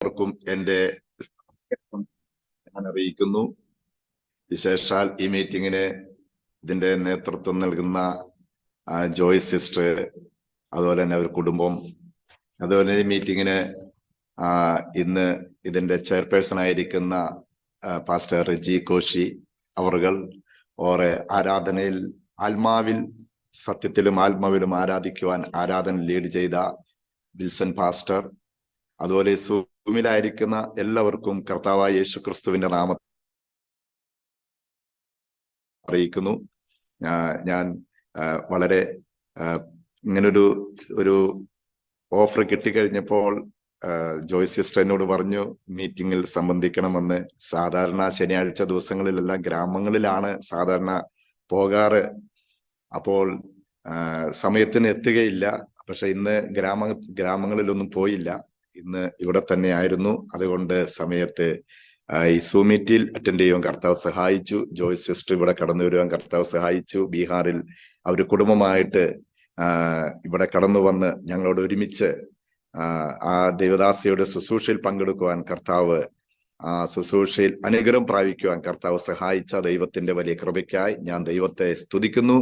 ർക്കും എൻ്റെ ഞാൻ അറിയിക്കുന്നു. വിശേഷാൽ ഈ മീറ്റിങ്ങിന് ഇതിന്റെ നേതൃത്വം നൽകുന്ന ജോയ് സിസ്റ്റർ, അതുപോലെ തന്നെ ഒരു കുടുംബം, അതുപോലെ ഈ മീറ്റിങ്ങിന് ഇന്ന് ഇതിന്റെ ചെയർപേഴ്സൺ ആയിരിക്കുന്ന പാസ്റ്റർ റിജി കോശി അവർകൾ, ഓറെ ആരാധനയിൽ ആത്മാവിൽ സത്യത്തിലും ആത്മാവിലും ആരാധിക്കുവാൻ ആരാധന ലീഡ് ചെയ്ത വിൽസൺ പാസ്റ്റർ, അതുപോലെ സൂമിലായിരിക്കുന്ന എല്ലാവർക്കും കർത്താവായ യേശു ക്രിസ്തുവിന്റെ നാമം അറിയിക്കുന്നു. ഞാൻ വളരെ ഇങ്ങനൊരു ഓഫർ കിട്ടിക്കഴിഞ്ഞപ്പോൾ ജോയ് സിസ്റ്റർ എന്നോട് പറഞ്ഞു മീറ്റിങ്ങിൽ സംബന്ധിക്കണമെന്ന്. സാധാരണ ശനിയാഴ്ച ദിവസങ്ങളിലെല്ലാം ഗ്രാമങ്ങളിലാണ് സാധാരണ പോകാറ്. അപ്പോൾ സമയത്തിന് എത്തുകയില്ല. പക്ഷെ ഇന്ന് ഗ്രാമങ്ങളിലൊന്നും പോയില്ല, ഇന്ന് ഇവിടെ തന്നെ ആയിരുന്നു. അതുകൊണ്ട് സമയത്ത് ഈ സൂം മീറ്റിൽ അറ്റൻഡ് ചെയ്യുവാൻ കർത്താവ് സഹായിച്ചു. ജോയ് സിസ്റ്റർ ഇവിടെ കടന്നു വരുവാൻ കർത്താവ് സഹായിച്ചു. ബീഹാറിൽ അവർ കുടുംബമായിട്ട് ഇവിടെ കടന്നു വന്ന് ഞങ്ങളോട് ഒരുമിച്ച് ആ ദേവദാസിയുടെ ശുശ്രൂഷയിൽ പങ്കെടുക്കുവാൻ കർത്താവ്, ആ ശുശ്രൂഷയിൽ അനുഗ്രഹം പ്രാപിക്കുവാൻ കർത്താവ് സഹായിച്ച ദൈവത്തിന്റെ വലിയ കൃപയ്ക്കായി ഞാൻ ദൈവത്തെ സ്തുതിക്കുന്നു,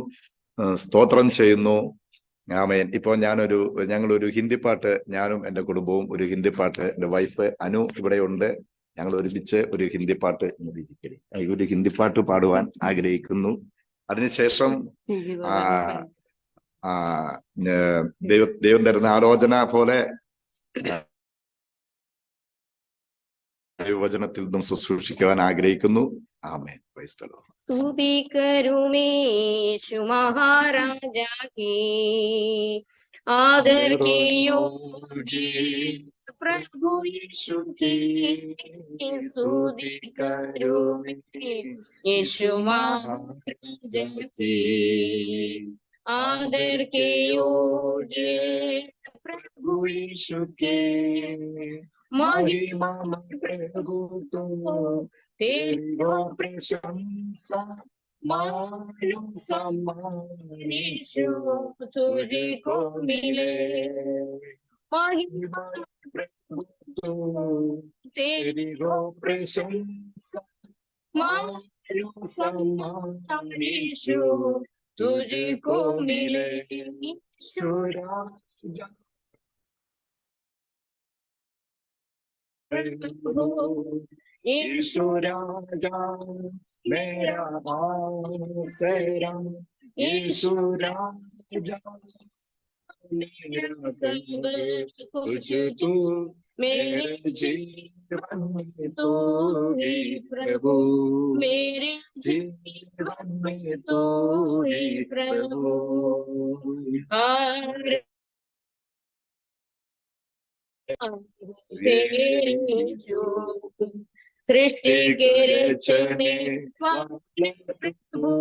സ്തോത്രം ചെയ്യുന്നു. ആമേൻ. ഇപ്പോൾ ഞങ്ങളൊരു ഹിന്ദി പാട്ട്, ഞാനും എൻ്റെ കുടുംബവും ഒരു ഹിന്ദി പാട്ട്, എൻ്റെ വൈഫ് അനു ഇവിടെ ഉണ്ട്, ഞങ്ങൾ ഒരുമിച്ച് ഒരു ഹിന്ദി പാട്ട് പാടുവാൻ ആഗ്രഹിക്കുന്നു. അതിനുശേഷം ദൈവം തരുന്ന ആലോചന പോലെ ദൈവവചനത്തിൽ നിന്നും ശുശ്രൂഷിക്കുവാൻ ആഗ്രഹിക്കുന്നു. ആമേൻ. Praise the Lord. स्तुति करूं मैं यीशु महाराजा की, आदर के योग्य प्रभु यीशु की। स्तुति करूं मैं यीशु महाराजा की, आदर के योग्य प्रभु यीशु के। महिमा प्रभु तो तेरी प्रशंसा, मालूम सम्मान यीशु तुझे को मिले। महिमा प्रभु तो तेरी प्रशंसा, मालूम सम्मान यीशु तुझे को मिले। यीशु राजा मेरा आसरा, यीशु राजा मेरा सब कुछ तू, मेरे जीवन में तू ही प्रभु, मेरे जीवन में तू ही प्रभु। सृष्टि के रचने वाले प्रभु,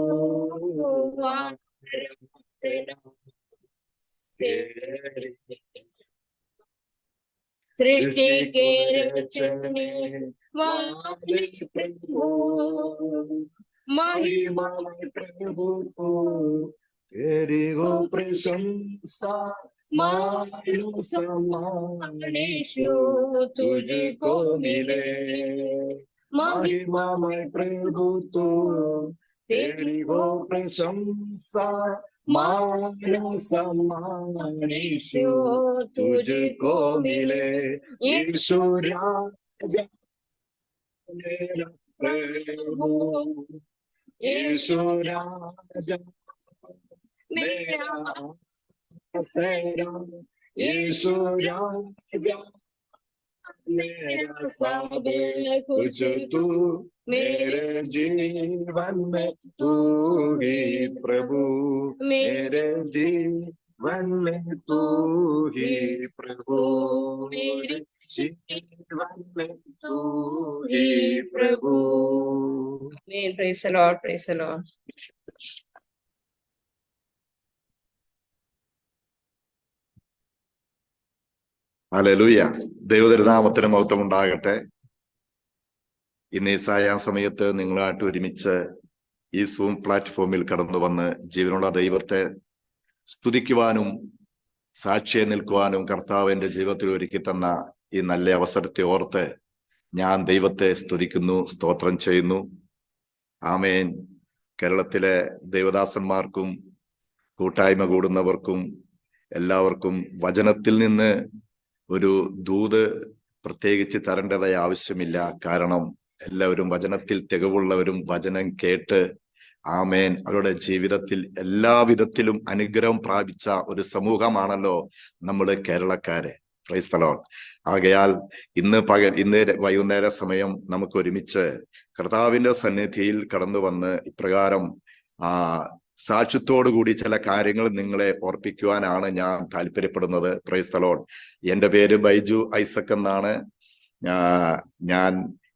सृष्टि के रचने वाले प्रभु, महिमा प्रभु को तेरी वो प्रशंसा, मालूम सम्मान यीशु तुझको मिले। महिमा प्रभु तो तेरी वो प्रशंसा, मालूम सम्मान यीशु तुझको मिले। यीशु राजा मेरा प्रभु, यीशु राजा मेरा आसरा, यीशु राजा मेरा सब कुछ तू, मेरे जीवन में तू ही प्रभु, मेरे जीवन में तू ही प्रभु, मेरे जीवन में तू ही प्रभु। Praise the Lord, praise the Lord. ഹല്ലേലൂയ. ദൈവതിരുനാമത്തിന് മഹത്വം ഉണ്ടാകട്ടെ. ഇന്ന് ഈ സമയത്ത് നിങ്ങളായിട്ട് ഒരുമിച്ച് ഈ സൂം പ്ലാറ്റ്ഫോമിൽ കടന്നു വന്ന് ജീവനുള്ള ദൈവത്തെ സ്തുതിക്കുവാനും സാക്ഷിയെ നിൽക്കുവാനും കർത്താവ് എന്റെ ജീവിതത്തിൽ ഒരുക്കി തന്ന ഈ നല്ല അവസരത്തെ ഓർത്ത് ഞാൻ ദൈവത്തെ സ്തുതിക്കുന്നു, സ്തോത്രം ചെയ്യുന്നു. ആമേൻ. കേരളത്തിലെ ദൈവദാസന്മാർക്കും കൂട്ടായ്മ കൂടുന്നവർക്കും എല്ലാവർക്കും വചനത്തിൽ നിന്ന് ഒരു ദൂത് പ്രത്യേകിച്ച് തരേണ്ടതായ ആവശ്യമില്ല. കാരണം എല്ലാവരും വചനത്തിൽ തികവുള്ളവരും വചനം കേട്ട് ആമേൻ അവരുടെ ജീവിതത്തിൽ എല്ലാവിധത്തിലും അനുഗ്രഹം പ്രാപിച്ച ഒരു സമൂഹമാണല്ലോ നമ്മള് കേരളക്കാരെ. Price the Lord. ആകയാൽ ഇന്ന് വൈകുന്നേര സമയം നമുക്ക് ഒരുമിച്ച് കർത്താവിന്റെ സന്നിധിയിൽ കടന്നു വന്ന് ഇപ്രകാരം സാക്ഷ്യത്തോടുകൂടി ചില കാര്യങ്ങൾ നിങ്ങളെ ഓർപ്പിക്കുവാനാണ് ഞാൻ താല്പര്യപ്പെടുന്നത്. Price the Lord. എന്റെ പേര് ബൈജു ഐസക് എന്നാണ്. ഞാൻ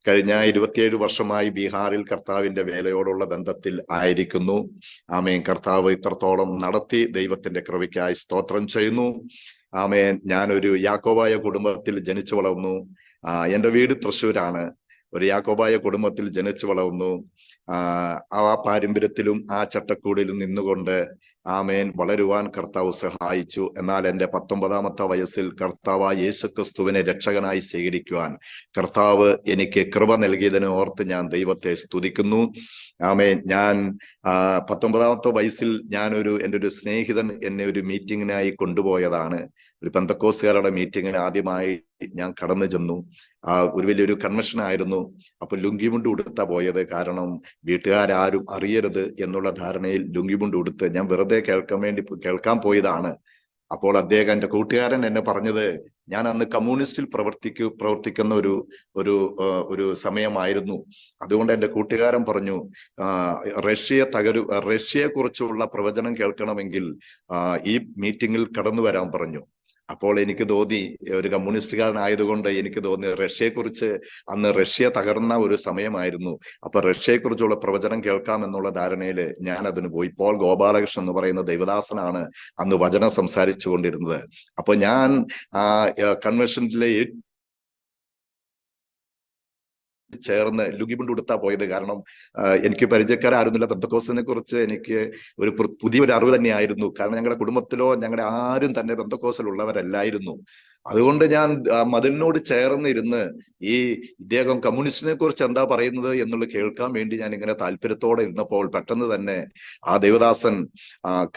കഴിഞ്ഞ 27 വർഷമായി ബീഹാറിൽ കർത്താവിന്റെ വേലയോടുള്ള ബന്ധത്തിൽ ആയിരിക്കുന്നു. ആമേൻ. കർത്താവ് ഇത്രത്തോളം നടത്തി. ദൈവത്തിന്റെ കൃപയ്ക്കായി സ്തോത്രം ചെയ്യുന്നു. ആമേൻ. ഞാനൊരു യാക്കോബായ കുടുംബത്തിൽ ജനിച്ചു വളർന്നു. എന്റെ വീട് തൃശ്ശൂരാണ്. ഒരു യാക്കോബായ കുടുംബത്തിൽ ജനിച്ചു വളർന്നു. ആ പാരമ്പര്യത്തിലും ആ ചട്ടക്കൂടിലും നിന്നുകൊണ്ട് ആമേൻ വളരുവാൻ കർത്താവ് സഹായിച്ചു. എന്നാൽ എന്റെ 19ാമത്തെ വയസ്സിൽ കർത്താവ് യേശുക്രിസ്തുവിനെ രക്ഷകനായി സ്വീകരിക്കുവാൻ കർത്താവ് എനിക്ക് കൃപ നൽകിയതിനെ ഓർത്ത് ഞാൻ ദൈവത്തെ സ്തുതിക്കുന്നു. ആമേൻ. ഞാൻ 19ാമത്തെ വയസ്സിൽ എൻ്റെ ഒരു സ്നേഹിതൻ എന്നെ ഒരു മീറ്റിങ്ങിനായി കൊണ്ടുപോയതാണ്. ഒരു പെന്തക്കോസ്തുകാരുടെ മീറ്റിങ്ങിന് ആദ്യമായി ഞാൻ കടന്നു ചെന്നു. ഒരു വലിയൊരു കൺവെൻഷൻ ആയിരുന്നു. അപ്പൊ ലുങ്കിമുണ്ട് ഉടുത്താ പോയത്. കാരണം വീട്ടുകാരും അറിയരുത് എന്നുള്ള ധാരണയിൽ ലുങ്കിമുണ്ട് ഉടുത്ത് ഞാൻ വെറുതെ കേൾക്കാൻ പോയതാണ്. അപ്പോൾ അദ്ദേഹം, എൻ്റെ കൂട്ടുകാരൻ എന്നെ പറഞ്ഞത്, ഞാൻ അന്ന് കമ്മ്യൂണിസ്റ്റിൽ പ്രവർത്തിക്കുന്ന ഒരു സമയമായിരുന്നു. അതുകൊണ്ട് എൻ്റെ കൂട്ടുകാരൻ പറഞ്ഞു, റഷ്യയെ കുറിച്ചുള്ള പ്രവചനം കേൾക്കണമെങ്കിൽ ഈ മീറ്റിങ്ങിൽ കടന്നു വരാൻ പറഞ്ഞു. അപ്പോൾ എനിക്ക് തോന്നി, ഒരു കമ്മ്യൂണിസ്റ്റുകാരനായതുകൊണ്ട് എനിക്ക് തോന്നി റഷ്യയെക്കുറിച്ച്, അന്ന് റഷ്യ തകർന്ന ഒരു സമയമായിരുന്നു. അപ്പൊ റഷ്യയെക്കുറിച്ചുള്ള പ്രവചനം കേൾക്കാം എന്നുള്ള ധാരണയിൽ ഞാൻ അതിന് പോയി. പോൾ ഗോപാലകൃഷ്ണൻ എന്ന് പറയുന്ന ദൈവദാസനാണ് അന്ന് വചനം സംസാരിച്ചു കൊണ്ടിരുന്നത്. അപ്പൊ ഞാൻ കൺവെൻഷനിലെ ചേർന്ന് ലുങ്കിമുണ്ട് ഉടുത്താ പോയത്. കാരണം എനിക്ക് പരിചയക്കാരായിരുന്നില്ല. പെന്തക്കോസ്തിനെ കുറിച്ച് എനിക്ക് ഒരു പുതിയൊരു അറിവ് തന്നെയായിരുന്നു. കാരണം ഞങ്ങളുടെ കുടുംബത്തിലോ ഞങ്ങളുടെ ആരും തന്നെ പെന്തക്കോസ്തിലുള്ളവരല്ലായിരുന്നു. അതുകൊണ്ട് ഞാൻ മതിലിനോട് ചേർന്നിരുന്ന് ഇദ്ദേഹം കമ്മ്യൂണിസ്റ്റിനെ കുറിച്ച് എന്താ പറയുന്നത് എന്നുള്ളത് കേൾക്കാൻ വേണ്ടി ഞാൻ ഇങ്ങനെ താല്പര്യത്തോടെ ഇരുന്നപ്പോൾ പെട്ടെന്ന് തന്നെ ആ ദേവദാസൻ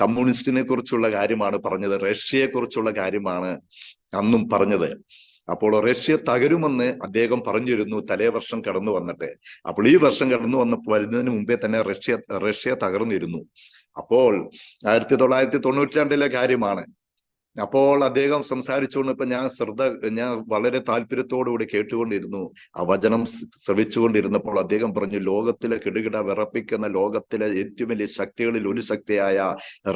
കമ്മ്യൂണിസ്റ്റിനെ കുറിച്ചുള്ള കാര്യമാണ് പറഞ്ഞത്. റഷ്യയെ കുറിച്ചുള്ള കാര്യമാണ് അന്നും പറഞ്ഞത്. അപ്പോൾ റഷ്യ തകരുമെന്ന് അദ്ദേഹം പറഞ്ഞിരുന്നു തലേ വർഷം കടന്നു വന്നിട്ട്. അപ്പോൾ ഈ വർഷം കടന്നു വരുന്നതിന് മുമ്പേ തന്നെ റഷ്യ തകർന്നിരുന്നു. അപ്പോൾ 1992 കാര്യമാണ്. അപ്പോൾ അദ്ദേഹം സംസാരിച്ചുകൊണ്ടിപ്പോ ഞാൻ വളരെ താല്പര്യത്തോടുകൂടി കേട്ടുകൊണ്ടിരുന്നു. ആ വചനം ശ്രവിച്ചുകൊണ്ടിരുന്നപ്പോൾ അദ്ദേഹം പറഞ്ഞു, ലോകത്തിലെ കിടുകിട വിറപ്പിക്കുന്ന ലോകത്തിലെ ഏറ്റവും വലിയ ശക്തികളിൽ ഒരു ശക്തിയായ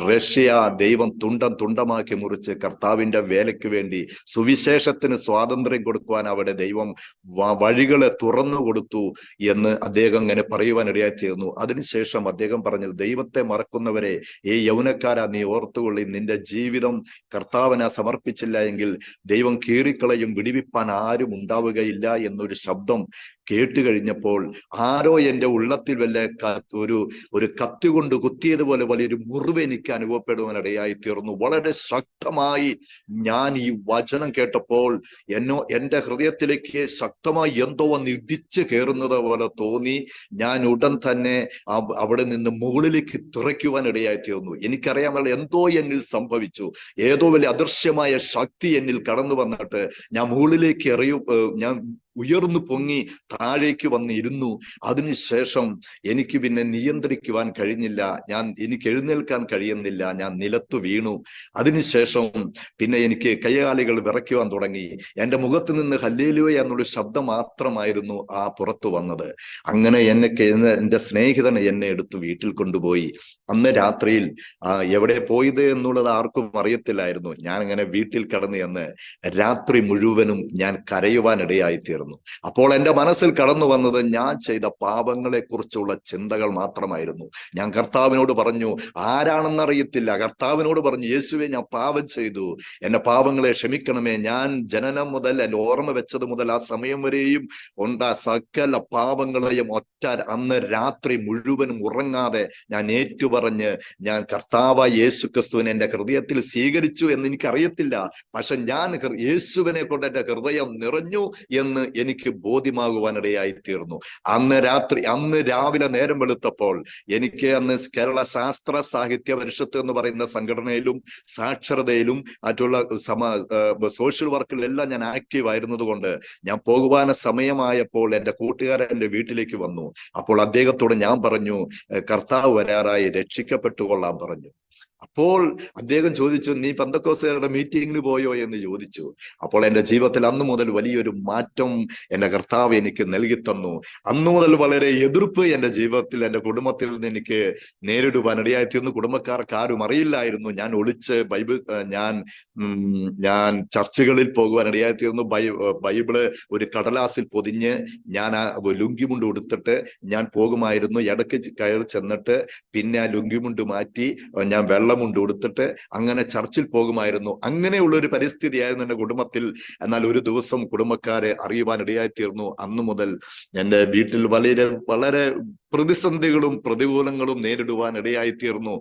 റഷ്യ ദൈവം തുണ്ടമാക്കി മുറിച്ച് കർത്താവിന്റെ വേലയ്ക്ക് വേണ്ടി സുവിശേഷത്തിന് സ്വാതന്ത്ര്യം കൊടുക്കുവാൻ അവിടെ ദൈവം വഴികളെ തുറന്നു കൊടുത്തു എന്ന് അദ്ദേഹം ഇങ്ങനെ പറയുവാനിടയായി തീർന്നു. അതിനുശേഷം അദ്ദേഹം പറഞ്ഞത്, ദൈവത്തെ മറക്കുന്നവരെ, ഈ യൗവനക്കാരാ, നീ ഓർത്തുകൊള്ളി, നിന്റെ ജീവിതം കർത്താവിനെ സമർപ്പിച്ചില്ല എങ്കിൽ ദൈവം കീറിക്കളയും, വിടിവിപ്പാൻ ആരും ഉണ്ടാവുകയില്ല എന്നൊരു ശബ്ദം കേട്ട് കഴിഞ്ഞപ്പോൾ ആരോ എൻ്റെ ഉള്ളത്തിൽ വല്ല ഒരു കത്തി കൊണ്ട് കുത്തിയതുപോലെ വലിയൊരു മുറിവ് എനിക്ക് അനുഭവപ്പെടുവാനിടയായി തീർന്നു. വളരെ ശക്തമായി ഞാൻ ഈ വചനം കേട്ടപ്പോൾ എൻ്റെ ഹൃദയത്തിലേക്ക് ശക്തമായി എന്തോ വന്ന് ഇടിച്ചു കയറുന്നത് പോലെ തോന്നി. ഞാൻ ഉടൻ തന്നെ അവിടെ നിന്ന് മുകളിലേക്ക് തുറയ്ക്കുവാനിടയായി തീർന്നു. എനിക്കറിയാമല്ലോ എന്തോ എന്നിൽ സംഭവിച്ചു. ഏതോ വലിയ അദൃശ്യമായ ശക്തി എന്നിൽ കടന്നു വന്നിട്ട് ഞാൻ മുകളിലേക്ക് ഞാൻ ഉയർന്നു പൊങ്ങി താഴേക്ക് വന്നിരുന്നു. അതിനുശേഷം എനിക്ക് പിന്നെ നിയന്ത്രിക്കുവാൻ കഴിഞ്ഞില്ല. എനിക്ക് എഴുന്നേൽക്കാൻ കഴിയുന്നില്ല. ഞാൻ നിലത്തു വീണു. അതിനുശേഷം പിന്നെ എനിക്ക് കൈകാലുകൾ വിറയ്ക്കുവാൻ തുടങ്ങി. എൻ്റെ മുഖത്ത് നിന്ന് ഹല്ലേലൂയ എന്നുള്ള ശബ്ദം മാത്രമായിരുന്നു പുറത്തു വന്നത്. അങ്ങനെ എൻ്റെ സ്നേഹിതൻ എന്നെ എടുത്ത് വീട്ടിൽ കൊണ്ടുപോയി. അന്ന് രാത്രിയിൽ എവിടെ പോയത് എന്നുള്ളത് ആർക്കും അറിയത്തില്ലായിരുന്നു. ഞാൻ അങ്ങനെ വീട്ടിൽ കടന്നു എന്ന് രാത്രി മുഴുവനും ഞാൻ കരയുവാനിടയായി തീർന്നു. ചിന്തകളായിരുന്നു. അപ്പോൾ എൻ്റെ മനസ്സിൽ കടന്നു വന്നത് ഞാൻ ചെയ്ത പാപങ്ങളെ കുറിച്ചുള്ള ചിന്തകൾ മാത്രമായിരുന്നു. ഞാൻ കർത്താവിനോട് പറഞ്ഞു, ആരാണെന്നറിയത്തില്ല, കർത്താവിനോട് പറഞ്ഞു, യേശുവെ ഞാൻ പാപം ചെയ്തു, എന്റെ പാപങ്ങളെ ക്ഷമിക്കണമേ. ഞാൻ ജനനം മുതൽ എൻ്റെ ഓർമ്മ വെച്ചത് മുതൽ ആ സമയം വരെയും സകല പാപങ്ങളെയും അന്ന് രാത്രി മുഴുവനും ഉറങ്ങാതെ ഞാൻ ഏറ്റുപറഞ്ഞ് ഞാൻ കർത്താവായ യേശു ക്രിസ്തുവിനെ എൻ്റെ ഹൃദയത്തിൽ സ്വീകരിച്ചു എന്ന് എനിക്കറിയത്തില്ല. പക്ഷെ ഞാൻ യേശുവിനെ കൊണ്ട് എൻ്റെ ഹൃദയം നിറഞ്ഞു എന്ന് എനിക്ക് ബോധ്യമാകുവാനിടയായി തീർന്നു. അന്ന് രാവിലെ നേരം വെളുത്തപ്പോൾ എനിക്ക് അന്ന് കേരള ശാസ്ത്ര സാഹിത്യ പരിഷത്ത് എന്ന് പറയുന്ന സംഘടനയിലും സാക്ഷരതയിലും മറ്റുള്ള സോഷ്യൽ വർക്കിലെല്ലാം ഞാൻ ആക്റ്റീവ് ആയിരുന്നത് കൊണ്ട് ഞാൻ പോകുവാന സമയമായപ്പോൾ എൻ്റെ കൂട്ടുകാരൻ എൻ്റെ വീട്ടിലേക്ക് വന്നു. അപ്പോൾ അദ്ദേഹത്തോട് ഞാൻ പറഞ്ഞു, കർത്താവ് വരാറായി, രക്ഷിക്കപ്പെട്ടുകൊള്ളാൻ പറഞ്ഞു. അപ്പോൾ അദ്ദേഹം ചോദിച്ചു, നീ പെന്തക്കോസ്തുകാരുടെ മീറ്റിംഗിന് പോയോ എന്ന് ചോദിച്ചു. അപ്പോൾ എൻ്റെ ജീവിതത്തിൽ അന്നു മുതൽ വലിയൊരു മാറ്റം എൻ്റെ കർത്താവ് എനിക്ക് നൽകി തന്നു. അന്നു മുതൽ വളരെ എതിർപ്പ് എൻ്റെ ജീവിതത്തിൽ, എൻ്റെ കുടുംബത്തിൽ നിന്ന് എനിക്ക് നേരിടുവാൻ ഇടയായിത്തീർന്നു. കുടുംബക്കാർക്ക് ആരും അറിയില്ലായിരുന്നു. ഞാൻ ഒളിച്ച് ഞാൻ ചർച്ചുകളിൽ പോകുവാൻ ഇടയായിത്തീർന്നു. ബൈബിള് ഒരു കടലാസിൽ പൊതിഞ്ഞ് ഞാൻ ആ ലുങ്കിമുണ്ട് ഉടുത്തിട്ട് ഞാൻ പോകുമായിരുന്നു. ഇടയ്ക്ക് കയറി ചെന്നിട്ട് പിന്നെ ആ ലുങ്കിമുണ്ട് മാറ്റി ഞാൻ വെള്ളമുണ്ട് ഉടുത്തിട്ട് അങ്ങനെ ചർച്ചിൽ പോകുമായിരുന്നു. അങ്ങനെയുള്ള ഒരു പരിസ്ഥിതിയായിരുന്നു എൻ്റെ കുടുംബത്തിൽ. എന്നാൽ ഒരു ദിവസം കുടുംബക്കാരെ അറിയുവാൻ ഇടയായിത്തീർന്നു. അന്നു മുതൽ എൻ്റെ വീട്ടിൽ വളരെ പ്രതിസന്ധികളും പ്രതികൂലങ്ങളും നേരിടുവാൻ ഇടയായിത്തീർന്നു.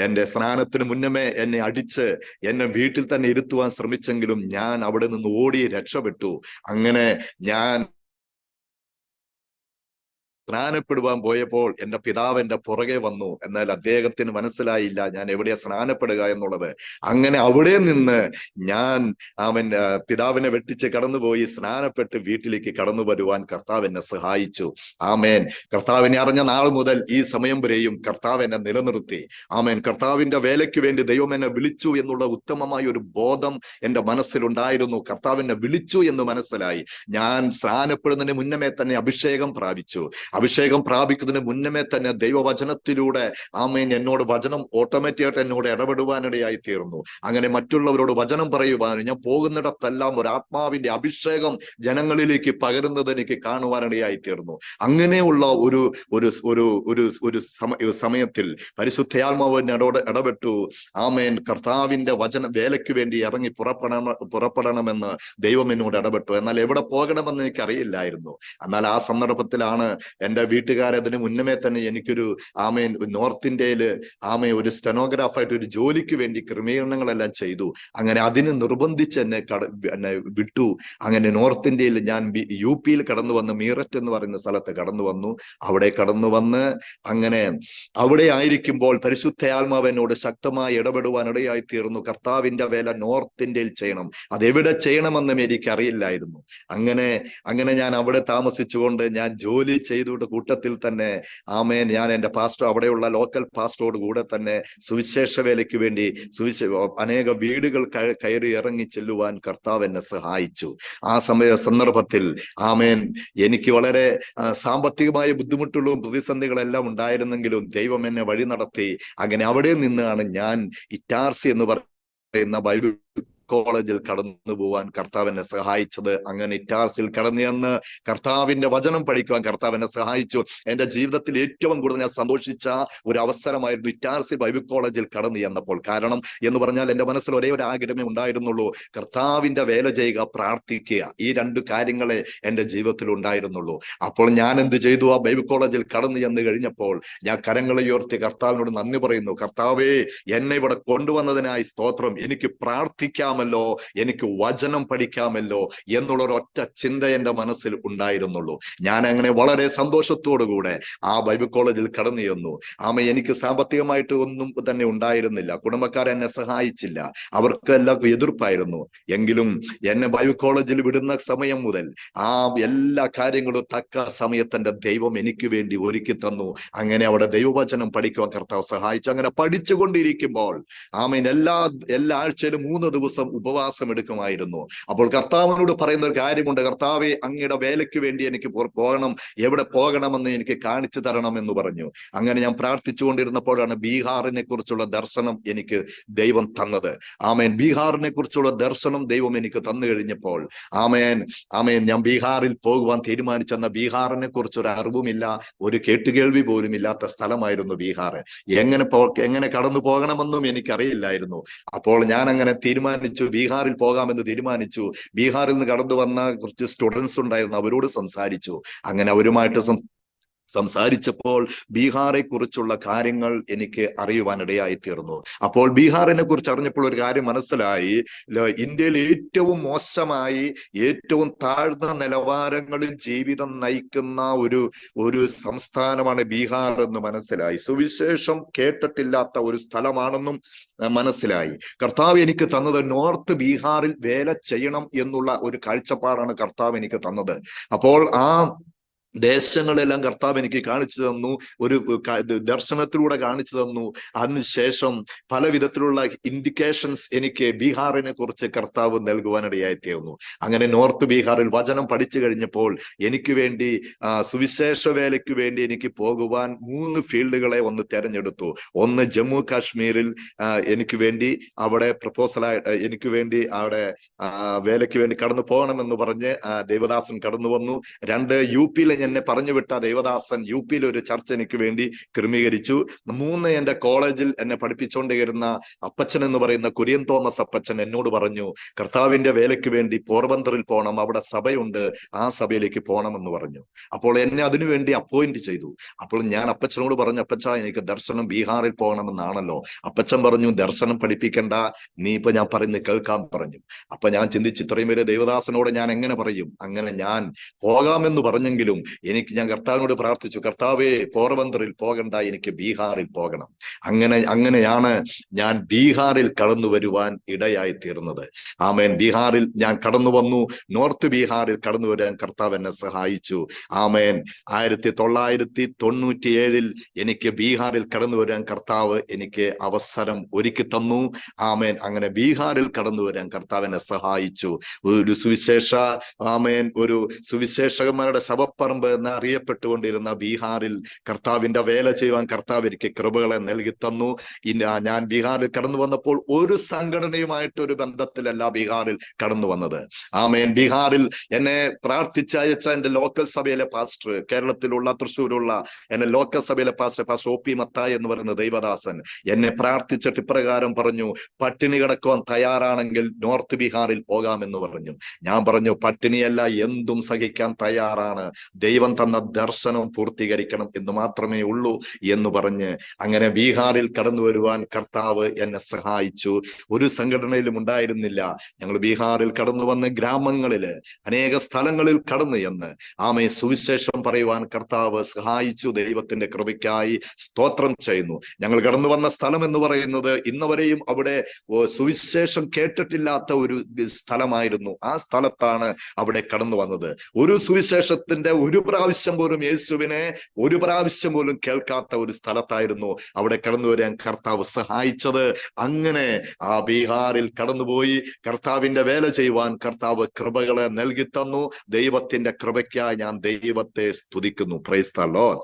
എൻ്റെ സ്നാനത്തിന് മുന്നമേ എന്നെ അടിച്ച് എന്നെ വീട്ടിൽ തന്നെ ഇരുത്തുവാൻ ശ്രമിച്ചെങ്കിലും ഞാൻ അവിടെ നിന്ന് ഓടി രക്ഷപ്പെട്ടു. അങ്ങനെ ഞാൻ സ്നാനപ്പെടുവാൻ പോയപ്പോൾ എൻ്റെ പിതാവ് എൻ്റെ പുറകെ വന്നു. എന്നാൽ അദ്ദേഹത്തിന് മനസ്സിലായില്ല ഞാൻ എവിടെയാ സ്നാനപ്പെടുക എന്നുള്ളത്. അങ്ങനെ അവിടെ നിന്ന് ഞാൻ പിതാവിനെ വെട്ടിച്ച് കടന്നുപോയി സ്നാനപ്പെട്ട് വീട്ടിലേക്ക് കടന്നു വരുവാൻ കർത്താവ് എന്നെ സഹായിച്ചു. ആമേൻ. കർത്താവിനെ അറിഞ്ഞ നാൾ മുതൽ ഈ സമയം വരെയും കർത്താവ് എന്നെ നിലനിർത്തി. ആമേൻ. കർത്താവിന്റെ വേലയ്ക്ക് വേണ്ടി ദൈവം എന്നെ വിളിച്ചു എന്നുള്ള ഉത്തമമായ ഒരു ബോധം എൻ്റെ മനസ്സിലുണ്ടായിരുന്നു. കർത്താവിനെ വിളിച്ചു എന്ന് മനസ്സിലായി. ഞാൻ സ്നാനപ്പെടുന്നതിന് മുന്നമേ തന്നെ അഭിഷേകം പ്രാപിച്ചു. അഭിഷേകം പ്രാപിക്കുന്നതിന് മുന്നമേ തന്നെ ദൈവവചനത്തിലൂടെ ആമേൻ എന്നോട് വചനം ഓട്ടോമാറ്റിക്കായിട്ട് എന്നോട് ഇടപെടുവാനിടയായി തീർന്നു. അങ്ങനെ മറ്റുള്ളവരോട് വചനം പറയുവാനും ഞാൻ പോകുന്നിടത്തെല്ലാം ഒരു ആത്മാവിന്റെ അഭിഷേകം ജനങ്ങളിലേക്ക് പകരുന്നത് എനിക്ക് കാണുവാനിടയായി തീർന്നു. അങ്ങനെയുള്ള ഒരു സമയത്തിൽ പരിശുദ്ധയാത്മാവ് എന്നോട് ഇടപെട്ടു. ആമേൻ. കർത്താവിന്റെ വചന വേലയ്ക്ക് വേണ്ടി ഇറങ്ങി പുറപ്പെടണമെന്ന് ദൈവം എന്നോട് ഇടപെട്ടു. എന്നാൽ എവിടെ പോകണമെന്ന് എനിക്ക് അറിയില്ലായിരുന്നു. എന്നാൽ ആ സന്ദർഭത്തിലാണ് എൻ്റെ വീട്ടുകാരതിന് മുന്നമേ തന്നെ എനിക്കൊരു നോർത്ത് ഇന്ത്യയില് ഒരു സ്റ്റെനോഗ്രാഫായിട്ട് ഒരു ജോലിക്ക് വേണ്ടി ക്രമീകരണങ്ങളെല്ലാം ചെയ്തു. അങ്ങനെ അതിന് നിർബന്ധിച്ച് എന്നെ വിട്ടു. അങ്ങനെ നോർത്ത് ഇന്ത്യയിൽ ഞാൻ UP-യിൽ കടന്നു വന്ന് മീററ്റ് എന്ന് പറയുന്ന സ്ഥലത്ത് കടന്നു വന്നു. അവിടെ കടന്നു വന്ന് അങ്ങനെ അവിടെ ആയിരിക്കുമ്പോൾ പരിശുദ്ധയാത്മാവ് എന്നോട് ശക്തമായി ഇടപെടുവാൻ ഇടയായി തീർന്നു. കർത്താവിന്റെ വേല നോർത്ത് ഇന്ത്യയിൽ ചെയ്യണം, അതെവിടെ ചെയ്യണമെന്നും എനിക്ക് അറിയില്ലായിരുന്നു. അങ്ങനെ ഞാൻ അവിടെ താമസിച്ചുകൊണ്ട് ഞാൻ ജോലി ചെയ്തുകൊണ്ട് കൂട്ടത്തിൽ തന്നെ ആമേൻ ഞാൻ എൻ്റെ പാസ്റ്റർ, അവിടെയുള്ള ലോക്കൽ പാസ്റ്ററോട് കൂടെ തന്നെ സുവിശേഷ വേലയ്ക്ക് വേണ്ടി അനേക വീടുകൾ കയറി ഇറങ്ങി ചെല്ലുവാൻ കർത്താവ് എന്നെ സഹായിച്ചു. ആ സന്ദർഭത്തിൽ ആമേൻ എനിക്ക് വളരെ സാമ്പത്തികമായ ബുദ്ധിമുട്ടുകളും പ്രതിസന്ധികളെല്ലാം ഉണ്ടായിരുന്നെങ്കിലും ദൈവം എന്നെ വഴി നടത്തി. അങ്ങനെ അവിടെ നിന്നാണ് ഞാൻ ഇറ്റാർസി എന്ന് പറയുന്ന ബൈബിൾ കോളേജിൽ കടന്നു പോവാൻ കർത്താവ് എന്നെ സഹായിച്ചത്. അങ്ങനെ ഇറ്റാർസിൽ കടന്നു ചെന്ന് കർത്താവിന്റെ വചനം പഠിക്കുവാൻ കർത്താവ് എന്നെ സഹായിച്ചു. എൻ്റെ ജീവിതത്തിൽ ഏറ്റവും കൂടുതൽ ഞാൻ സന്തോഷിച്ച ഒരു അവസരമായിരുന്നു ഇറ്റാർസി ബൈബിൾ കോളേജിൽ കടന്നു ചെന്നപ്പോൾ. കാരണം എന്ന് പറഞ്ഞാൽ എൻ്റെ മനസ്സിൽ ഒരേ ഒരു ആഗ്രഹമേ ഉണ്ടായിരുന്നുള്ളൂ, കർത്താവിന്റെ വേല ചെയ്യുക, പ്രാർത്ഥിക്കുക. ഈ രണ്ട് കാര്യങ്ങളെ എൻ്റെ ജീവിതത്തിൽ ഉണ്ടായിരുന്നുള്ളൂ. അപ്പോൾ ഞാൻ എന്ത് ചെയ്തു? ആ ബൈബിൾ കോളേജിൽ കടന്നു ചെന്ന് കഴിഞ്ഞപ്പോൾ ഞാൻ കരങ്ങളെ ഉയർത്തി കർത്താവിനോട് നന്ദി പറയുന്നു. കർത്താവേ, എന്നെ ഇവിടെ കൊണ്ടുവന്നതിനായി സ്തോത്രം. എനിക്ക് പ്രാർത്ഥിക്കാം, എനിക്ക് വചനം പഠിക്കാമല്ലോ എന്നുള്ള ഒരൊറ്റ ചിന്ത എൻ്റെ മനസ്സിൽ ഉണ്ടായിരുന്നുള്ളൂ. ഞാൻ അങ്ങനെ വളരെ സന്തോഷത്തോടുകൂടെ ആ ബൈബിൾ കോളേജിൽ കടന്നു ചെന്നു. എനിക്ക് സാമ്പത്തികമായിട്ട് ഒന്നും തന്നെ ഉണ്ടായിരുന്നില്ല. കുടുംബക്കാർ എന്നെ സഹായിച്ചില്ല, അവർക്ക് എല്ലാം എതിർപ്പായിരുന്നു. എങ്കിലും എന്നെ ബൈബിൾ കോളേജിൽ വിടുന്ന സമയം മുതൽ ആ എല്ലാ കാര്യങ്ങളും തക്ക സമയത്തിന്റെ ദൈവം എനിക്ക് വേണ്ടി ഒരുക്കി തന്നു. അങ്ങനെ അവിടെ ദൈവവചനം പഠിക്കുവാൻ കർത്താവ് സഹായിച്ചു. അങ്ങനെ പഠിച്ചുകൊണ്ടിരിക്കുമ്പോൾ എല്ലാ ആഴ്ചയിലും 3 ദിവസം ദിവസം ഉപവാസം എടുക്കുമായിരുന്നു. അപ്പോൾ കർത്താവിനോട് പറയുന്ന ഒരു കാര്യമുണ്ട്, കർത്താവെ, അങ്ങയുടെ വേലയ്ക്ക് വേണ്ടി എനിക്ക് പോകണം, എവിടെ പോകണമെന്ന് എനിക്ക് കാണിച്ചു തരണം എന്ന് പറഞ്ഞു. അങ്ങനെ ഞാൻ പ്രാർത്ഥിച്ചുകൊണ്ടിരുന്നപ്പോഴാണ് ബീഹാറിനെ കുറിച്ചുള്ള ദർശനം എനിക്ക് ദൈവം തന്നത്. ആമേൻ. ബീഹാറിനെ കുറിച്ചുള്ള ദർശനം ദൈവം എനിക്ക് തന്നു കഴിഞ്ഞപ്പോൾ ആമേൻ ആമേൻ ഞാൻ ബീഹാറിൽ പോകുവാൻ തീരുമാനിച്ചെന്ന ബീഹാറിനെ കുറിച്ചൊരു അറിവുമില്ല, ഒരു കേട്ടുകേൾവി പോലും ഇല്ലാത്ത സ്ഥലമായിരുന്നു ബീഹാർ. എങ്ങനെ കടന്നു പോകണമെന്നും എനിക്കറിയില്ലായിരുന്നു. അപ്പോൾ ഞാൻ അങ്ങനെ തീരുമാനിച്ചു, ബീഹാറിൽ പോകാമെന്ന് തീരുമാനിച്ചു. ബീഹാറിൽ നിന്ന് കടന്നു വന്ന കുറച്ച് സ്റ്റുഡൻസ് ഉണ്ടായിരുന്നു, അവരോട് സംസാരിച്ചു. അങ്ങനെ അവരുമായിട്ട് സംസാരിച്ചപ്പോൾ ബീഹാറെ കുറിച്ചുള്ള കാര്യങ്ങൾ എനിക്ക് അറിയുവാനിടയായി തീർന്നു. അപ്പോൾ ബീഹാറിനെ കുറിച്ച് അറിഞ്ഞപ്പോൾ ഒരു കാര്യം മനസ്സിലായി, ഇന്ത്യയിൽ ഏറ്റവും മോശമായി, ഏറ്റവും താഴ്ന്ന നിലവാരങ്ങളിൽ ജീവിതം നയിക്കുന്ന ഒരു സംസ്ഥാനമാണ് ബീഹാർ എന്ന് മനസ്സിലായി. സുവിശേഷം കേട്ടിട്ടില്ലാത്ത ഒരു സ്ഥലമാണെന്നും മനസ്സിലായി. കർത്താവ് എനിക്ക് തന്നത് നോർത്ത് ബീഹാറിൽ വേല ചെയ്യണം എന്നുള്ള ഒരു കാഴ്ചപ്പാടാണ് കർത്താവ് എനിക്ക് തന്നത്. അപ്പോൾ ആ ദേശങ്ങളെല്ലാം കർത്താവ് എനിക്ക് കാണിച്ചു തന്നു, ഒരു ദർശനത്തിലൂടെ കാണിച്ചു തന്നു. അതിനുശേഷം പല വിധത്തിലുള്ള ഇൻഡിക്കേഷൻസ് എനിക്ക് ബീഹാറിനെ കുറിച്ച് കർത്താവ് നൽകുവാനിടയായി തീർന്നു. അങ്ങനെ നോർത്ത് ബീഹാറിൽ വചനം പഠിച്ചു കഴിഞ്ഞപ്പോൾ എനിക്ക് വേണ്ടി സുവിശേഷ വേലയ്ക്ക് വേണ്ടി എനിക്ക് പോകുവാൻ 3 ഫീൽഡുകളെ ഒന്ന് തെരഞ്ഞെടുത്തു. ഒന്ന് ജമ്മു കാശ്മീരിൽ എനിക്ക് വേണ്ടി അവിടെ പ്രപ്പോസലായിട്ട് എനിക്ക് വേണ്ടി അവിടെ വേലയ്ക്ക് വേണ്ടി കടന്നു പോകണമെന്ന് പറഞ്ഞ് ദേവദാസൻ കടന്നു വന്നു. 2 UP-യിൽ എന്നെ പറഞ്ഞു വിട്ട ദേവദാസൻ UP-യിൽ ഒരു ചർച്ച എനിക്ക് വേണ്ടി ക്രമീകരിച്ചു. 3 എന്റെ കോളേജിൽ എന്നെ പഠിപ്പിച്ചുകൊണ്ടിരുന്ന അപ്പച്ചൻ എന്ന് പറയുന്ന കുര്യൻ തോമസ് അപ്പച്ചൻ എന്നോട് പറഞ്ഞു, കർത്താവിന്റെ വേലയ്ക്ക് വേണ്ടി പോർബന്തറിൽ പോകണം, അവിടെ സഭയുണ്ട്, ആ സഭയിലേക്ക് പോകണമെന്ന് പറഞ്ഞു. അപ്പോൾ എന്നെ അതിനുവേണ്ടി അപ്പോയിന്റ് ചെയ്തു. അപ്പോൾ ഞാൻ അപ്പച്ചനോട് പറഞ്ഞു, അപ്പച്ച, എനിക്ക് ദർശനം ബീഹാറിൽ പോകണമെന്നാണല്ലോ. അപ്പച്ചൻ പറഞ്ഞു, ദർശനം പഠിപ്പിക്കണ്ട, നീ ഇപ്പൊ ഞാൻ പറയുന്നത് കേൾക്കാൻ പറഞ്ഞു. അപ്പൊ ഞാൻ ചിന്തിച്ചു, ഇത്രയും പേര് ദേവദാസനോട് ഞാൻ എങ്ങനെ പറയും? അങ്ങനെ ഞാൻ പോകാമെന്ന് പറഞ്ഞെങ്കിലും ഞാൻ കർത്താവിനോട് പ്രാർത്ഥിച്ചു, കർത്താവേ, പോർബന്തറിൽ പോകണ്ട, എനിക്ക് ബീഹാറിൽ പോകണം. അങ്ങനെയാണ് ഞാൻ ബീഹാറിൽ കടന്നു വരുവാൻ ഇടയായി തീർന്നത്. ആമേൻ. ബീഹാറിൽ ഞാൻ കടന്നു വന്നു. നോർത്ത് ബീഹാറിൽ കടന്നു വരാൻ കർത്താവ് എന്നെ സഹായിച്ചു. ആമേൻ. 1997 എനിക്ക് ബീഹാറിൽ കടന്നു വരാൻ കർത്താവ് എനിക്ക് അവസരം ഒരുക്കി തന്നു. ആമേൻ. അങ്ങനെ ബീഹാറിൽ കടന്നു വരാൻ കർത്താവ് എന്നെ സഹായിച്ചു. ഒരു സുവിശേഷകന്മാരുടെ ശവപ്പറമ്പ് എന്ന് അറിയപ്പെട്ടുകൊണ്ടിരുന്ന ബീഹാറിൽ കർത്താവിന്റെ വേല ചെയ്യുവാൻ കർത്താവ് എനിക്ക് കൃപകളെ നൽകി തന്നു. ഞാൻ ബീഹാറിൽ കടന്നു വന്നപ്പോൾ ഒരു സംഘടനയുമായിട്ട് ഒരു ബന്ധത്തിലല്ല ബീഹാറിൽ കടന്നു വന്നത്. ആമേൻ. ബീഹാറിൽ എന്നെ പ്രാർത്ഥിച്ചയച്ച എന്റെ ലോക്കൽ സഭയിലെ പാസ്റ്റർ, കേരളത്തിലുള്ള തൃശ്ശൂരുള്ള എന്നെ ലോക്കൽ സഭയിലെ പാസ്റ്റർ OP മത്തായി എന്ന് പറയുന്ന ദൈവദാസൻ എന്നെ പ്രാർത്ഥിച്ചിട്ട് ഇപ്രകാരം പറഞ്ഞു, പട്ടിണി കിടക്കുവാൻ തയ്യാറാണെങ്കിൽ നോർത്ത് ബീഹാറിൽ പോകാമെന്ന് പറഞ്ഞു. ഞാൻ പറഞ്ഞു, പട്ടിണിയല്ല, എന്തും സഹിക്കാൻ തയ്യാറാണ്, ദൈവം തന്ന ദർശനം പൂർത്തീകരിക്കണം എന്ന് മാത്രമേ ഉള്ളൂ എന്ന് പറഞ്ഞ് അങ്ങനെ ബീഹാറിൽ കടന്നു വരുവാൻ കർത്താവ് എന്നെ സഹായിച്ചു. ഒരു സംഘടനയിലും ഉണ്ടായിരുന്നില്ല. ഞങ്ങൾ ബീഹാറിൽ കടന്നു വന്ന് ഗ്രാമങ്ങളില് അനേക സ്ഥലങ്ങളിൽ കടന്നു എന്ന് ആമേ സുവിശേഷം പറയുവാൻ കർത്താവ് സഹായിച്ചു. ദൈവത്തിന്റെ കൃപയ്ക്കായി സ്തോത്രം ചെയ്യുന്നു. ഞങ്ങൾ കടന്നു വന്ന സ്ഥലം എന്ന് പറയുന്നത് ഇന്നവരെയും അവിടെ സുവിശേഷം കേട്ടിട്ടില്ലാത്ത ഒരു സ്ഥലമായിരുന്നു. ആ സ്ഥലത്താണ് അവിടെ കടന്നു വന്നത്. ഒരു സുവിശേഷത്തിന്റെ ഒരു പ്രാവശ്യം പോലും, യേശുവിനെ ഒരു പ്രാവശ്യം പോലും കേൾക്കാത്ത ഒരു സ്ഥലത്തായിരുന്നു അവിടെ കടന്നു വരാൻ കർത്താവ് സഹായിച്ചത്. അങ്ങനെ ആ ബീഹാറിൽ കടന്നുപോയി കർത്താവിന്റെ വേല ചെയ്യുവാൻ കർത്താവ് കൃപകളെ നൽകി തന്നു. ദൈവത്തിന്റെ കൃപയ്ക്കായി ഞാൻ ദൈവത്തെ സ്തുതിക്കുന്നു. Praise the Lord.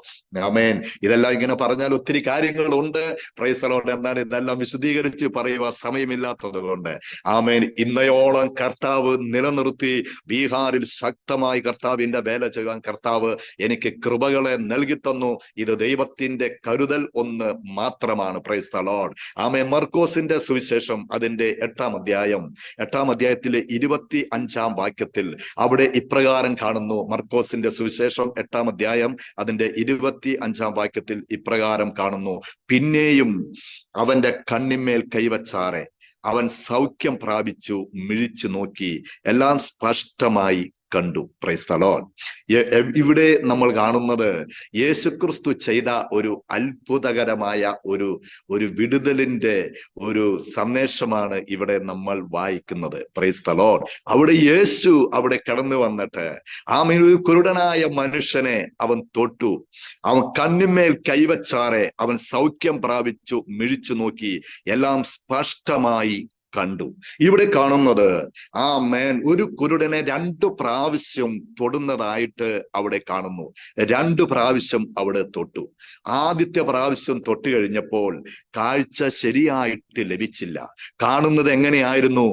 ആമേൻ. ഇതെല്ലാം ഇങ്ങനെ പറഞ്ഞാൽ ഒത്തിരി കാര്യങ്ങളുണ്ട്. Praise the Lord. എന്നാൽ ഇതെല്ലാം വിശദീകരിച്ച് പറയുവാൻ സമയമില്ലാത്തത് കൊണ്ട് ആമേൻ, ഇന്നയോളം കർത്താവ് നിലനിർത്തി ബീഹാറിൽ ശക്തമായി കർത്താവിന്റെ വേല ചെയ്യാൻ കർത്താവ് എനിക്ക് കൃപകളെ നൽകി തന്നു. ഇത് ദൈവത്തിന്റെ കരുതൽ ഒന്ന് മാത്രമാണ്. Praise the Lord. ആമേൻ. മർക്കോസിന്റെ സുവിശേഷം അതിന്റെ 8-ാം അധ്യായത്തിലെ 25-ാം വാക്യത്തിൽ അവിടെ ഇപ്രകാരം കാണുന്നു. മർക്കോസിന്റെ സുവിശേഷം 8-ാം അധ്യായം അതിന്റെ 25-ാം വാക്യത്തിൽ ഇപ്രകാരം കാണുന്നു, പിന്നെയും അവന്റെ കണ്ണിന്മേൽ കൈവച്ചാറെ അവൻ സൗഖ്യം പ്രാപിച്ചു, മിഴിച്ചു നോക്കി, എല്ലാം സ്പഷ്ടമായി കണ്ടു. Price the Lord. ഇവിടെ നമ്മൾ കാണുന്നത് യേശുക്രിസ്തു ചെയ്ത ഒരു അത്ഭുതകരമായ ഒരു വിടുതലിന്റെ ഒരു സന്ദേശമാണ് ഇവിടെ നമ്മൾ വായിക്കുന്നത്. Price the Lord. അവിടെ യേശു അവിടെ കടന്നു വന്നിട്ട് ഒരു കുരുടനായ മനുഷ്യനെ അവൻ തൊട്ടു, അവൻ കണ്ണിന്മേൽ കൈവച്ചാറെ അവൻ സൗഖ്യം പ്രാപിച്ചു, മിഴിച്ചു നോക്കി, എല്ലാം സ്പഷ്ടമായി കണ്ടു. ഇവിടെ കാണുന്നത് ഒരു കുരുടനെ 2 പ്രാവശ്യം തൊടുന്നതായിട്ട് അവിടെ കാണുന്നു. 2 പ്രാവശ്യം അവിടെ തൊട്ടു. ആദ്യത്തെ പ്രാവശ്യം തൊട്ട് കഴിഞ്ഞപ്പോൾ കാഴ്ച ശരിയായിട്ട് ലഭിച്ചില്ല. കാണുന്നത് എങ്ങനെയായിരുന്നു?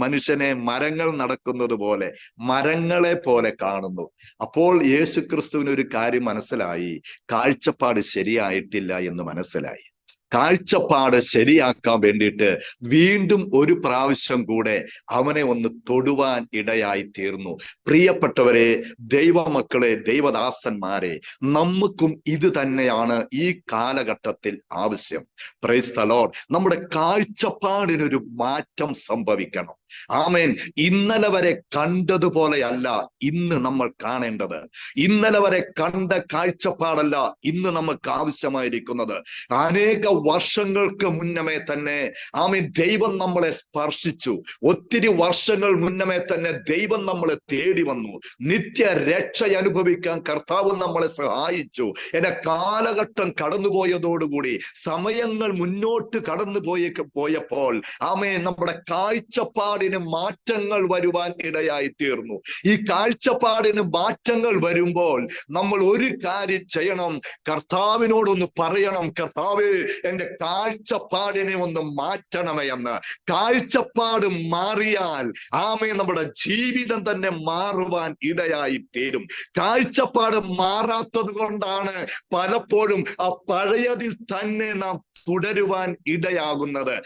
മനുഷ്യനെ മരങ്ങൾ നടക്കുന്നത് പോലെ, മരങ്ങളെ പോലെ കാണുന്നു. അപ്പോൾ യേശുക്രിസ്തുവിന് ഒരു കാര്യം മനസ്സിലായി, കാഴ്ചപ്പാട് ശരിയായിട്ടില്ല എന്ന് മനസ്സിലായി. കാഴ്ചപ്പാട് ശരിയാക്കാൻ വേണ്ടിയിട്ട് വീണ്ടും ഒരു പ്രാവശ്യം കൂടെ അവനെ ഒന്ന് തൊടുവാൻ ഇടയായി തീർന്നു. പ്രിയപ്പെട്ടവരെ, ദൈവമക്കളെ, ദൈവദാസന്മാരെ, നമുക്കും ഇത് തന്നെയാണ് ഈ കാലഘട്ടത്തിൽ ആവശ്യം. Price the Lord. നമ്മുടെ കാഴ്ചപ്പാടിനൊരു മാറ്റം സംഭവിക്കണം. ആമേൻ. ഇന്നലെ വരെ കണ്ടതുപോലെയല്ല ഇന്ന് നമ്മൾ കാണേണ്ടത്. ഇന്നലെ വരെ കണ്ട കാഴ്ചപ്പാടല്ല ഇന്ന് നമുക്ക് ആവശ്യമായിരിക്കുന്നത്. അനേക വർഷങ്ങൾക്ക് മുന്നമേ തന്നെ ആമേൻ ദൈവം നമ്മളെ സ്പർശിച്ചു. ഒത്തിരി വർഷങ്ങൾ മുന്നമേ തന്നെ ദൈവം നമ്മളെ തേടി വന്നു. നിത്യ രക്ഷ അനുഭവിക്കാൻ കർത്താവ് നമ്മളെ സഹായിച്ചു. എന്റെ കാലഘട്ടം കടന്നുപോയതോടുകൂടി, സമയങ്ങൾ മുന്നോട്ട് പോയപ്പോൾ ആമേൻ നമ്മുടെ കാഴ്ചപ്പാടിന് മാറ്റങ്ങൾ വരുവാൻ ഇടയായി തീർന്നു. ഈ കാഴ്ചപ്പാടിന് മാറ്റങ്ങൾ വരുമ്പോൾ നമ്മൾ ഒരു കാര്യം ചെയ്യണം. കർത്താവിനോടൊന്ന് പറയണം, കർത്താവേ, എന്റെ കാഴ്ചപ്പാടിനെ ഒന്ന് മാറ്റണമേ എന്ന്. കാഴ്ചപ്പാട് മാറിയാൽ ആമേൻ നമ്മുടെ ജീവിതം തന്നെ മാറുവാൻ ഇടയായി തീരും. കാഴ്ചപ്പാട് മാറാത്തത് കൊണ്ടാണ് പലപ്പോഴും ആ പഴയതിൽ തന്നെ നാം തുടരുവാൻ ഇടയാകുന്നത്.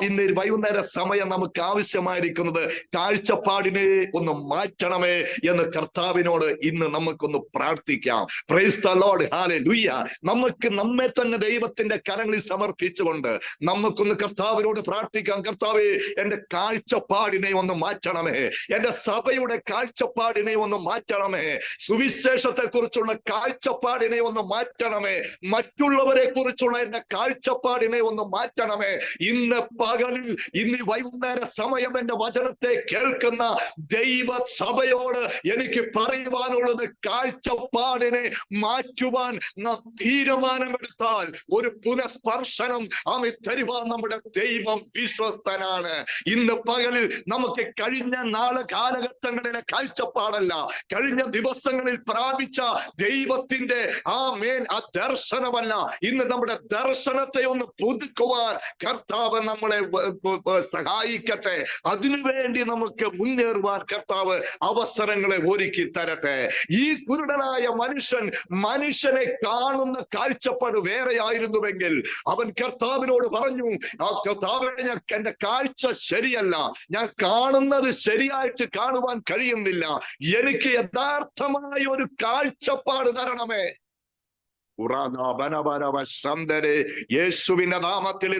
ഇന്ന് വൈകുന്നേര സമയം നമുക്ക് ആവശ്യമായിരിക്കുന്നത് കാഴ്ചപ്പാടിനെ ഒന്ന് മാറ്റണമേ എന്ന് കർത്താവിനോട് ഇന്ന് നമുക്കൊന്ന് പ്രാർത്ഥിക്കാം. Price the Lord. ഹല്ലേലൂയ. നമുക്ക് നമ്മെ തന്നെ ദൈവത്തിന്റെ കരങ്ങളിൽ സമർപ്പിച്ചുകൊണ്ട് നമുക്കൊന്ന് കർത്താവിനോട് പ്രാർത്ഥിക്കാം. കർത്താവേ, എന്റെ കാഴ്ചപ്പാടിനെ ഒന്ന് മാറ്റണമേ. എന്റെ സഭയുടെ കാഴ്ചപ്പാടിനെ ഒന്ന് മാറ്റണമേ. സുവിശേഷത്തെ കുറിച്ചുള്ള കാഴ്ചപ്പാടിനെ ഒന്ന് മാറ്റണമേ. മറ്റുള്ളവരെ കുറിച്ചുള്ള എന്റെ കാഴ്ചപ്പാടിനെ ഒന്ന് മാറ്റണമേ. ഇന്ന് പകലിൽ, ഇന്ന് വൈകുന്നേര സമയം എന്റെ വചനത്തെ കേൾക്കുന്ന ദൈവ സഭയോട് എനിക്ക് പറയുവാനുള്ളത്, കാഴ്ചപ്പാടിനെ മാറ്റുവാൻ നാം തീരുമാനമെടുത്താൽ ഒരു പുനഃസ്പർശനം തരുവാൻ നമ്മുടെ ദൈവം വിശ്വസ്തനാണ്. ഇന്ന് പകലിൽ നമുക്ക് കഴിഞ്ഞ കാലഘട്ടങ്ങളിലെ കാഴ്ചപ്പാടല്ല, കഴിഞ്ഞ ദിവസങ്ങളിൽ പ്രാപിച്ച ദൈവത്തിന്റെ ആ ദർശനമല്ല. ഇന്ന് നമ്മുടെ ദർശനത്തെ ഒന്ന് പുതുക്കുവാൻ കർത്താവ് നമ്മളെ സഹായിക്കട്ടെ. അതിനുവേണ്ടി നമുക്ക് മുന്നേറുവാൻ കർത്താവ് അവസരങ്ങളെ ഒരുക്കി തരട്ടെ. ഈ കുരുടനായ മനുഷ്യനെ കാണുന്ന കാഴ്ചപ്പാട് വേറെയായിരുന്നുവെങ്കിൽ അവൻ കർത്താവിനോട് പറഞ്ഞു, കർത്താവേ, എന്റെ കാഴ്ച ശരിയല്ല, ഞാൻ കാണുന്നത് ശരിയായിട്ട് കാണുവാൻ കഴിയുന്നില്ല, എനിക്ക് യഥാർത്ഥമായ ഒരു കാഴ്ചപ്പാട് തരണമേ. യേശുവിന്റെ നാമത്തിൽ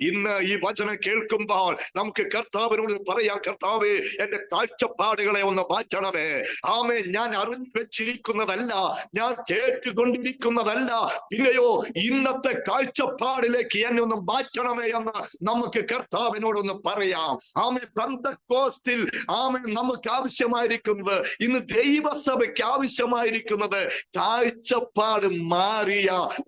ഇന്ന് ഈ വചനം കേൾക്കുമ്പോൾ നമുക്ക് കർത്താവിനോട് പറയാം, കർത്താവേ, എന്റെ കാഴ്ചപ്പാടുകളെ ഒന്ന് മാറ്റണമേ. ആമേൻ. ഞാൻ അറിഞ്ഞു വെച്ചിരിക്കുന്നതല്ല, ഞാൻ കേട്ടുകൊണ്ടിരിക്കുന്നതല്ല, പിന്നെയോ ഇന്നത്തെ കാഴ്ചപ്പാടിലേക്ക് എന്നെ ഒന്ന് മാറ്റണമേ എന്ന് നമുക്ക് കർത്താവിനോടൊന്ന് പറയാം. ആമേൻ. പെന്തക്കോസ്തിൽ ആമേൻ നമുക്ക് ആവശ്യമായിരിക്കുന്നത്, ഇന്ന് ദൈവസഭയ്ക്ക് ആവശ്യമായിരിക്കുന്നത് കാഴ്ചപ്പാട് മാറിയ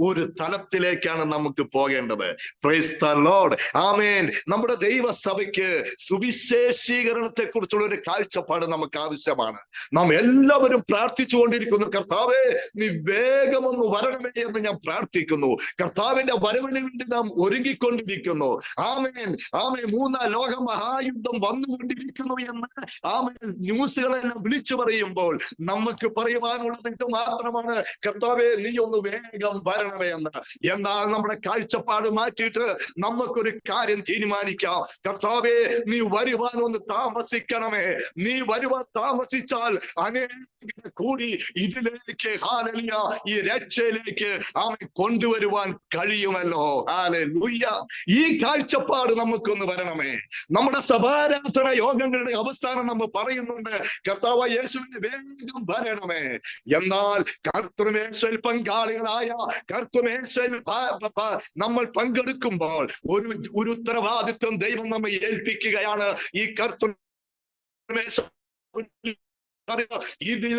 ഒരു തലത്തിലേക്കാണ് നമുക്ക് പോകേണ്ടത്. Praise the Lord. ആമേൻ. നമ്മുടെ ദൈവസഭയ്ക്ക് സുവിശേഷീകരണത്തെ കുറിച്ചുള്ള ഒരു കാഴ്ചപ്പാട് നമുക്ക് ആവശ്യമാണ്. നാം എല്ലാവരും പ്രാർത്ഥിച്ചുകൊണ്ടിരിക്കുന്നു, കർത്താവേ, നീ വേഗമൊന്ന് വരണമേ എന്ന് ഞാൻ പ്രാർത്ഥിക്കുന്നു. കർത്താവിന്റെ വരവിന് വേണ്ടി നാം ഒരുങ്ങിക്കൊണ്ടിരിക്കുന്നു. ആമേൻ. ആമേൻ. 3ാം ലോക മഹായുദ്ധം വന്നുകൊണ്ടിരിക്കുന്നു എന്ന് ആമേൻ ന്യൂസുകളെല്ലാം വിളിച്ചു പറയുമ്പോൾ നമുക്ക് പറയുവാനുള്ളത് ഇത് മാത്രമാണ്, കർത്താവേ, നീ ഒന്ന് വേഗം വരണമേ എന്ന്. എന്നാൽ നമ്മുടെ കാഴ്ചപ്പാട് മാറ്റിയിട്ട് നമുക്കൊരു കാര്യം തീരുമാനിക്കാം, കർത്താവേ, നീ വരുവാൻ ഒന്ന് താമസിക്കണമേ. നീ വരുവാൻ താമസിച്ചാൽ അനേകം കൂടി ഇതിലേക്ക്, ഹല്ലേലൂയ, ഈ രക്ഷയിലേക്ക് ആമേൻ കൊണ്ടുവരുവാൻ കഴിയുമല്ലോ. ഹല്ലേലൂയ. ഈ കാഴ്ചപ്പാട് നമുക്കൊന്ന് വരണമേ. നമ്മുടെ സഭാരാധന യോഗങ്ങളുടെ അവസാനം നമ്മൾ പറയുന്നുണ്ട്, കർത്താവ് യേശുവിനെ വേഗം വരണമേ. എന്നാൽ കർത്തൃമേശയിൽ പങ്കാളികളായ കർത്തൃമേശയിൽ നമ്മൾ പങ്കെടുക്കുമ്പോൾ ഒരു ഉത്തരവാദിത്വം ദൈവം നമ്മെ ഏൽപ്പിക്കുകയാണ്. ഈ കർത്തൃമേശ ഇതിൽ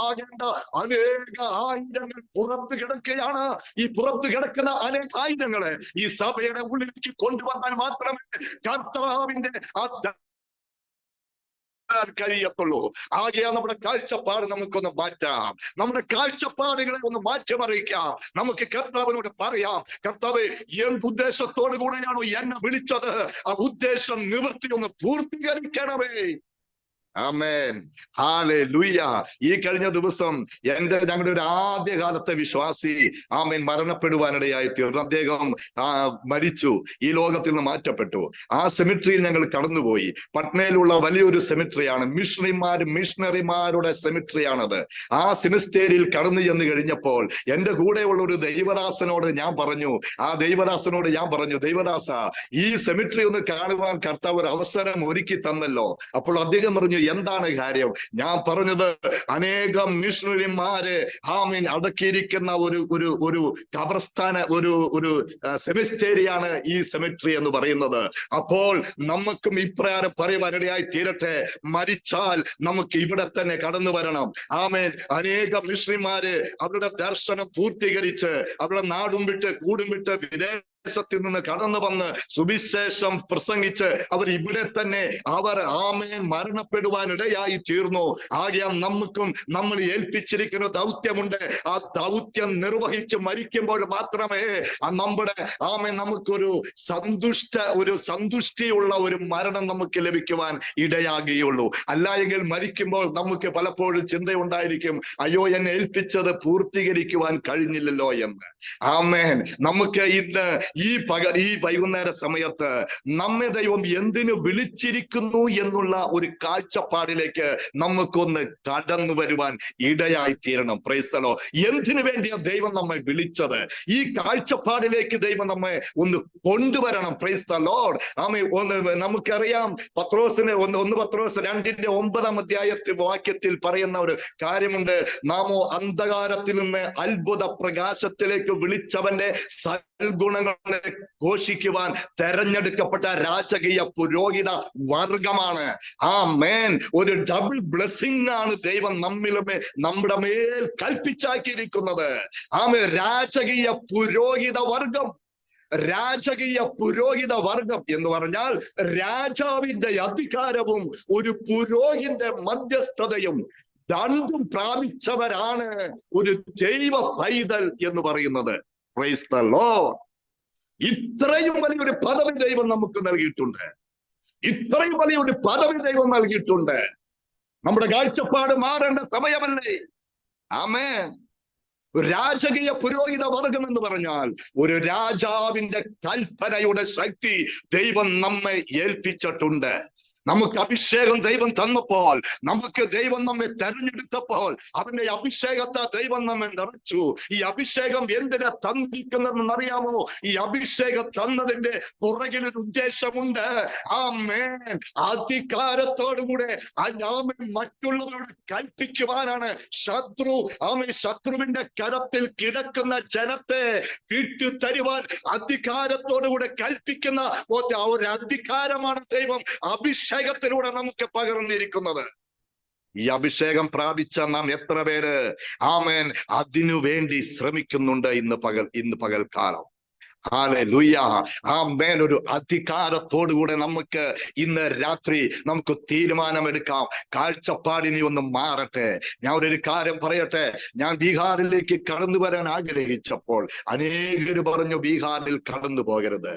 ആകേണ്ട അനേക ആയുധങ്ങൾ പുറത്ത് കിടക്കുകയാണ്. ഈ പുറത്ത് കിടക്കുന്ന അനേക ആയുധങ്ങളെ ഈ സഭയുടെ ഉള്ളിലേക്ക് കൊണ്ടുവന്നാൽ മാത്രമേ കർത്താവിന്റെ കഴിയത്തുള്ളൂ. ആകെയാ നമ്മുടെ കാഴ്ചപ്പാട് നമുക്കൊന്ന് മാറ്റാം. നമ്മുടെ കാഴ്ചപ്പാടുകളെ ഒന്ന് മാറ്റിമറിയിക്കാം. നമുക്ക് കർത്താവിനോട് പറയാം, കർത്താവ് എന്ത് ഉദ്ദേശത്തോടു കൂടെയാണോ എന്നെ വിളിച്ചത്, ആ ഉദ്ദേശം നിവൃത്തി ഒന്ന് പൂർത്തീകരിക്കണമേ. ആമേൻ, ഹല്ലേലൂയ. ഈ കഴിഞ്ഞ ദിവസം ഞങ്ങളുടെ ഒരു ആദ്യകാലത്തെ വിശ്വാസി ആമേൻ മരണപ്പെടുവാനിടയായി തീർന്നു. അദ്ദേഹം മരിച്ചു, ഈ ലോകത്തിൽ നിന്ന് മാറ്റപ്പെട്ടു. ആ സെമിട്രിയിൽ ഞങ്ങൾ കടന്നുപോയി. പട്നയിലുള്ള വലിയൊരു സെമിട്രിയാണ്, മിഷണറിമാരുടെ സെമിട്രിയാണത്. ആ സെമിസ്റ്റേരിയിൽ കടന്നു ചെന്ന് കഴിഞ്ഞപ്പോൾ എന്റെ കൂടെയുള്ള ഒരു ദൈവദാസനോട് ഞാൻ പറഞ്ഞു, ദൈവദാസ, ഈ സെമിട്രി ഒന്ന് കാണുവാൻ കർത്താവ് ഒരു അവസരം ഒരുക്കി തന്നല്ലോ. അപ്പോൾ അദ്ദേഹം പറഞ്ഞു, എന്താണ് കാര്യം? ഞാൻ പറഞ്ഞത്, അനേകം മിഷണറിമാര് ആമീൻ അടക്കിയിരിക്കുന്ന ഒരു ഖബർസ്ഥാന ഒരു സെമിസ്റ്റേരിയാണ് ഈ സെമിട്രി എന്ന് പറയുന്നത്. അപ്പോൾ നമുക്കും ഇപ്രകാരം പറയുവാനിടയായി തീരട്ടെ, മരിച്ചാൽ നമുക്ക് ഇവിടെ തന്നെ കടന്നു വരണം. ആമേൻ. അനേകം മിഷണറിമാര് അവരുടെ ദർശനം പൂർത്തീകരിച്ച് അവരുടെ നാടും വിട്ട് കൂടും വിട്ട് ത്തിൽ നിന്ന് കടന്നു വന്ന് സുവിശേഷം പ്രസംഗിച്ച് അവർ ഇവിടെ തന്നെ ആമേൻ മരണപ്പെടുവാനിടയായി തീർന്നു. ആകയാൽ നമുക്കും നമ്മൾ ഏൽപ്പിച്ചിരിക്കുന്ന ദൗത്യമുണ്ട്. ആ ദൗത്യം നിർവഹിച്ച് മരിക്കുമ്പോൾ മാത്രമേ നമ്മുടെ ആമേൻ നമുക്കൊരു സന്തുഷ്ടിയുള്ള ഒരു മരണം നമുക്ക് ലഭിക്കുവാൻ ഇടയാകുകയുള്ളൂ. അല്ലായെങ്കിൽ മരിക്കുമ്പോൾ നമുക്ക് പലപ്പോഴും ചിന്തയുണ്ടായിരിക്കും, അയ്യോ എന്നെ ഏൽപ്പിച്ചത് പൂർത്തീകരിക്കുവാൻ കഴിഞ്ഞില്ലല്ലോ എന്ന്. ആമേൻ. നമുക്ക് ഇന്ന് ഈ വൈകുന്നേര സമയത്ത് നമ്മെ ദൈവം എന്തിനു വിളിച്ചിരിക്കുന്നു എന്നുള്ള ഒരു കാഴ്ചപ്പാടിലേക്ക് നമുക്കൊന്ന് കടന്നു വരുവാൻ ഇടയായി തീരണം. Price the Lord. എന്തിനു വേണ്ടിയാ ദൈവം നമ്മെ വിളിച്ചത്? ഈ കാഴ്ചപ്പാടിലേക്ക് ദൈവം നമ്മെ ഒന്ന് കൊണ്ടുവരണം. Price the Lord. നമുക്കറിയാം, പത്രോസിന് 1 പത്രോസ് 2:9 വാക്യത്തിൽ പറയുന്ന ഒരു കാര്യമുണ്ട്, നാമോ അന്ധകാരത്തിൽ നിന്ന് അത്ഭുത പ്രകാശത്തിലേക്ക് വിളിച്ചവന്റെ സൽഗുണങ്ങളെ ഘോഷിക്കുവാൻ തെരഞ്ഞെടുക്കപ്പെട്ട രാജകീയ പുരോഹിത വർഗമാണ്. ആമേൻ. ഒരു ഡബിൾ ബ്ലെസ്സിംഗ് ആണ് ദൈവം നമ്മുടെ മേൽ കൽപ്പിച്ചാക്കിയിരിക്കുന്നത്. ആമേൻ. രാജകീയ പുരോഹിത വർഗം എന്ന് പറഞ്ഞാൽ രാജാവിന്റെ അധികാരവും ഒരു പുരോഹിതന്റെ മധ്യസ്ഥതയും രണ്ടും പ്രാപിച്ചവരാണ് ഒരു ദൈവ പൈതൽ എന്ന് പറയുന്നത്. Price the Lord. ഇത്രയും വലിയൊരു പദവി ദൈവം നമുക്ക് നൽകിയിട്ടുണ്ട്. നമ്മുടെ കാഴ്ചപ്പാട് മാറേണ്ട സമയമല്ലേ? ആമേൻ. രാജകീയ പുരോഹിത വർഗം എന്ന് പറഞ്ഞാൽ ഒരു രാജാവിന്റെ കൽപ്പനയുടെ ശക്തി ദൈവം നമ്മെ ഏൽപ്പിച്ചിട്ടുണ്ട്. നമുക്ക് അഭിഷേകം ദൈവം തന്നപ്പോൾ, നമുക്ക് ദൈവം നമ്മെ തെരഞ്ഞെടുത്തപ്പോൾ അവന്റെ അഭിഷേകത്തെ ദൈവം നമ്മെ നിറച്ചു. ഈ അഭിഷേകം എന്തിനാ തന്നിരിക്കുന്നതെന്ന് അറിയാമോ? ഈ അഭിഷേകം തന്നതിന്റെ പുറകിലൊരു ഉദ്ദേശമുണ്ട്. ആമേൻ. അധികാരത്തോടുകൂടെ മറ്റുള്ളവരോട് കൽപ്പിക്കുവാനാണ്. ശത്രുവിന്റെ കരത്തിൽ കിടക്കുന്ന ജനത്തെ വിട്ടുതരുവാൻ അധികാരത്തോടുകൂടെ കൽപ്പിക്കുന്ന ഒരു അധികാരമാണ് ദൈവം അഭിഷേകത്തിലൂടെ നമുക്ക് പകർന്നിരിക്കുന്നത്. ഈ അഭിഷേകം പ്രാപിച്ച നാം എത്ര പേര് ആമേൻ അതിനു വേണ്ടി ശ്രമിക്കുന്നുണ്ട് ഇന്ന് പകൽക്കാലം? ഹല്ലേലൂയ. ആമേൻ. ഒരു അധികാരത്തോടുകൂടെ നമുക്ക് ഇന്ന് രാത്രി നമുക്ക് തീരുമാനമെടുക്കാം. കാഴ്ചപ്പാടിനി ഒന്ന് മാറട്ടെ. ഞാൻ ഒരു കാര്യം പറയട്ടെ. ഞാൻ ബീഹാറിലേക്ക് കടന്നു വരാൻ ആഗ്രഹിച്ചപ്പോൾ അനേകര് പറഞ്ഞു, ബീഹാറിൽ കടന്നു പോകരുത്.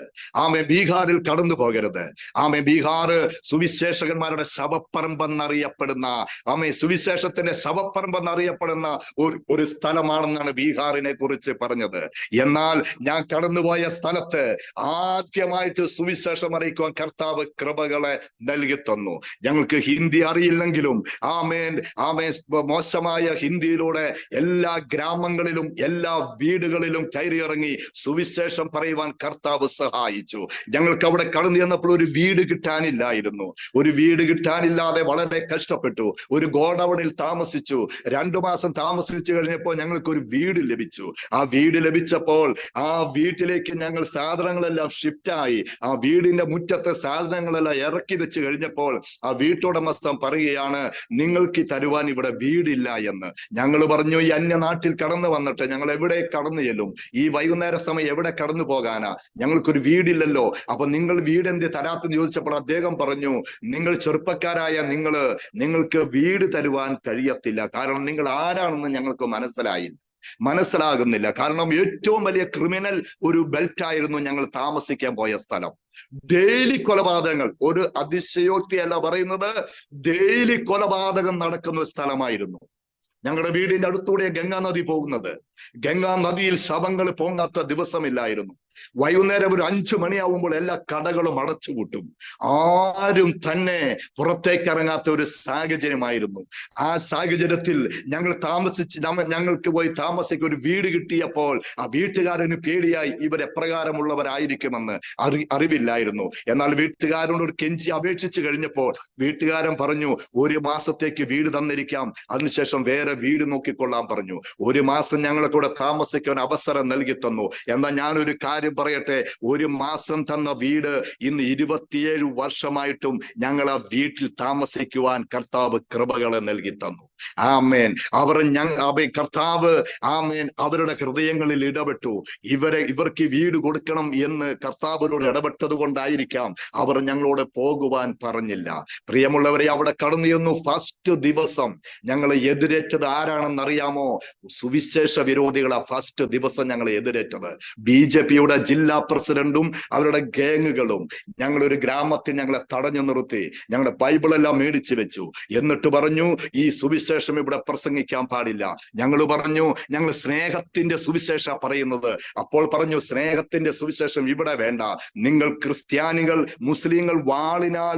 ബീഹാറിൽ കടന്നു പോകരുത്. ബീഹാർ സുവിശേഷകന്മാരുടെ ശവപ്പറമ്പെന്നറിയപ്പെടുന്ന സുവിശേഷത്തിന്റെ ശവപ്പറമ്പെന്നറിയപ്പെടുന്ന ഒരു സ്ഥലമാണെന്നാണ് ബീഹാറിനെ കുറിച്ച് പറഞ്ഞത്. എന്നാൽ ഞാൻ കടന്നുപോയ സ്ഥലത്ത് ആദ്യമായിട്ട് സുവിശേഷം അറിയിക്കുവാൻ കർത്താവ് കൃപകളെ നൽകി തന്നു. ഞങ്ങൾക്ക് ഹിന്ദി അറിയില്ലെങ്കിലും മോശമായ ഹിന്ദിയിലൂടെ എല്ലാ ഗ്രാമങ്ങളിലും എല്ലാ വീടുകളിലും കയറിയിറങ്ങി സുവിശേഷം പറയുവാൻ കർത്താവ് സഹായിച്ചു. ഞങ്ങൾക്ക് അവിടെ കടന്നു ചെന്നപ്പോൾ ഒരു വീട് കിട്ടാനില്ലായിരുന്നു. ഒരു വീട് കിട്ടാനില്ലാതെ വളരെ കഷ്ടപ്പെട്ടു. ഒരു ഗോഡൌണിൽ താമസിച്ചു. 2 മാസം താമസിച്ചു കഴിഞ്ഞപ്പോൾ ഞങ്ങൾക്ക് ഒരു വീട് ലഭിച്ചു. ആ വീട് ലഭിച്ചപ്പോൾ ആ വീട്ടിലേക്ക് വീട്ടിലേക്ക് ഞങ്ങൾ സാധനങ്ങളെല്ലാം ഷിഫ്റ്റായി ആ വീടിന്റെ മുറ്റത്തെ സാധനങ്ങളെല്ലാം ഇറക്കി വെച്ച് കഴിഞ്ഞപ്പോൾ ആ വീട്ടുടമസ്ഥൻ പറയുകയാണ്, നിങ്ങൾക്ക് തരുവാൻ ഇവിടെ വീടില്ല എന്ന്. ഞങ്ങൾ പറഞ്ഞു, ഈ അന്യനാട്ടിൽ കടന്നു വന്നിട്ട് ഞങ്ങൾ എവിടെ കടന്നു ചെല്ലും? ഈ വൈകുന്നേര സമയം എവിടെ കടന്നു പോകാനാ? ഞങ്ങൾക്കൊരു വീടില്ലല്ലോ. അപ്പൊ നിങ്ങൾ വീട് എന്ത് തരാത്തെന്ന് ചോദിച്ചപ്പോൾ അദ്ദേഹം പറഞ്ഞു, നിങ്ങൾ ചെറുപ്പക്കാരായ നിങ്ങൾക്ക് വീട് തരുവാൻ കഴിയത്തില്ല. കാരണം നിങ്ങൾ ആരാണെന്ന് ഞങ്ങൾക്ക് മനസ്സിലാകുന്നില്ല. കാരണം ഏറ്റവും വലിയ ക്രിമിനൽ ഒരു ബെൽറ്റായിരുന്നു ഞങ്ങൾ താമസിക്കാൻ പോയ സ്ഥലം. ഡെയിലി കൊലപാതകങ്ങൾ, ഒരു അതിശയോക്തിയല്ല പറയുന്നത്, ഡെയിലി കൊലപാതകം നടക്കുന്ന സ്ഥലമായിരുന്നു. ഞങ്ങളുടെ വീടിന്റെ അടുത്തൂടെ ഗംഗാ നദി പോകുന്നത്. ഗംഗാ നദിയിൽ ശവങ്ങൾ പോങ്ങാത്ത ദിവസമില്ലായിരുന്നു. വൈകുന്നേരം ഒരു 5 മണിയാവുമ്പോൾ എല്ലാ കടകളും അടച്ചുപൂട്ടും. ആരും തന്നെ പുറത്തേക്ക് ഇറങ്ങാത്ത ഒരു സാഹചര്യമായിരുന്നു. ആ സാഹചര്യത്തിൽ ഞങ്ങൾക്ക് പോയി താമസിക്കാൻ ഒരു വീട് കിട്ടിയപ്പോൾ ആ വീട്ടുകാരന് പേടിയായി, ഇവരെപ്രകാരമുള്ളവരായിരിക്കുമെന്ന് അറിവില്ലായിരുന്നു. എന്നാൽ വീട്ടുകാരോട് ഒരു കെഞ്ചി അപേക്ഷിച്ചു കഴിഞ്ഞപ്പോൾ വീട്ടുകാരൻ പറഞ്ഞു, 1 മാസത്തേക്ക് വീട് തന്നിരിക്കാം, അതിനുശേഷം വേറെ വീട് നോക്കിക്കൊള്ളാൻ പറഞ്ഞു. 1 മാസം ഞങ്ങളെ കൂടെ താമസിക്കാൻ അവസരം നൽകി തന്നു. എന്നാൽ ഞാനൊരു കാര്യം പറയട്ടെ, 1 മാസം തന്ന വീട് ഇന്ന് 27 വർഷമായിട്ടും ഞങ്ങൾ ആ വീട്ടിൽ താമസിക്കുവാൻ കർത്താവ് കൃപകളെ നൽകി തന്നു. ആമേൻ. കർത്താവ് ആമേൻ അവരുടെ ഹൃദയങ്ങളിൽ ഇടപെട്ടു. ഇവർക്ക് വീട് കൊടുക്കണം എന്ന് കർത്താവിനോട് ഇടപെട്ടത് കൊണ്ടായിരിക്കാം അവർ ഞങ്ങളോട് പോകുവാൻ പറഞ്ഞില്ല. പ്രിയമുള്ളവരെ, അവിടെ കടന്നിരുന്നു. ഫസ്റ്റ് ദിവസം ഞങ്ങളെ എതിരേറ്റത് ആരാണെന്നറിയാമോ? സുവിശേഷ വിരോധികളെ ഫസ്റ്റ് ദിവസം ഞങ്ങളെ എതിരേറ്റത് BJPയുടെ ജില്ലാ പ്രസിഡന്റും അവരുടെ ഗാങ്ങുകളും. ഞങ്ങളൊരു ഗ്രാമത്തിൽ ഞങ്ങളെ തടഞ്ഞു നിർത്തി, ഞങ്ങളുടെ ബൈബിളെല്ലാം മേടിച്ചു വെച്ചു. എന്നിട്ട് പറഞ്ഞു, ഈ സുവിശേഷം ഇവിടെ പ്രസംഗിക്കാൻ പാടില്ല. ഞങ്ങൾ പറഞ്ഞു, ഞങ്ങൾ സ്നേഹത്തിന്റെ സുവിശേഷം പറയുന്നത്. അപ്പോൾ പറഞ്ഞു, സ്നേഹത്തിന്റെ സുവിശേഷം ഇവിടെ വേണ്ട. നിങ്ങൾ ക്രിസ്ത്യാനികൾ, മുസ്ലിങ്ങൾ വാളിനാൽ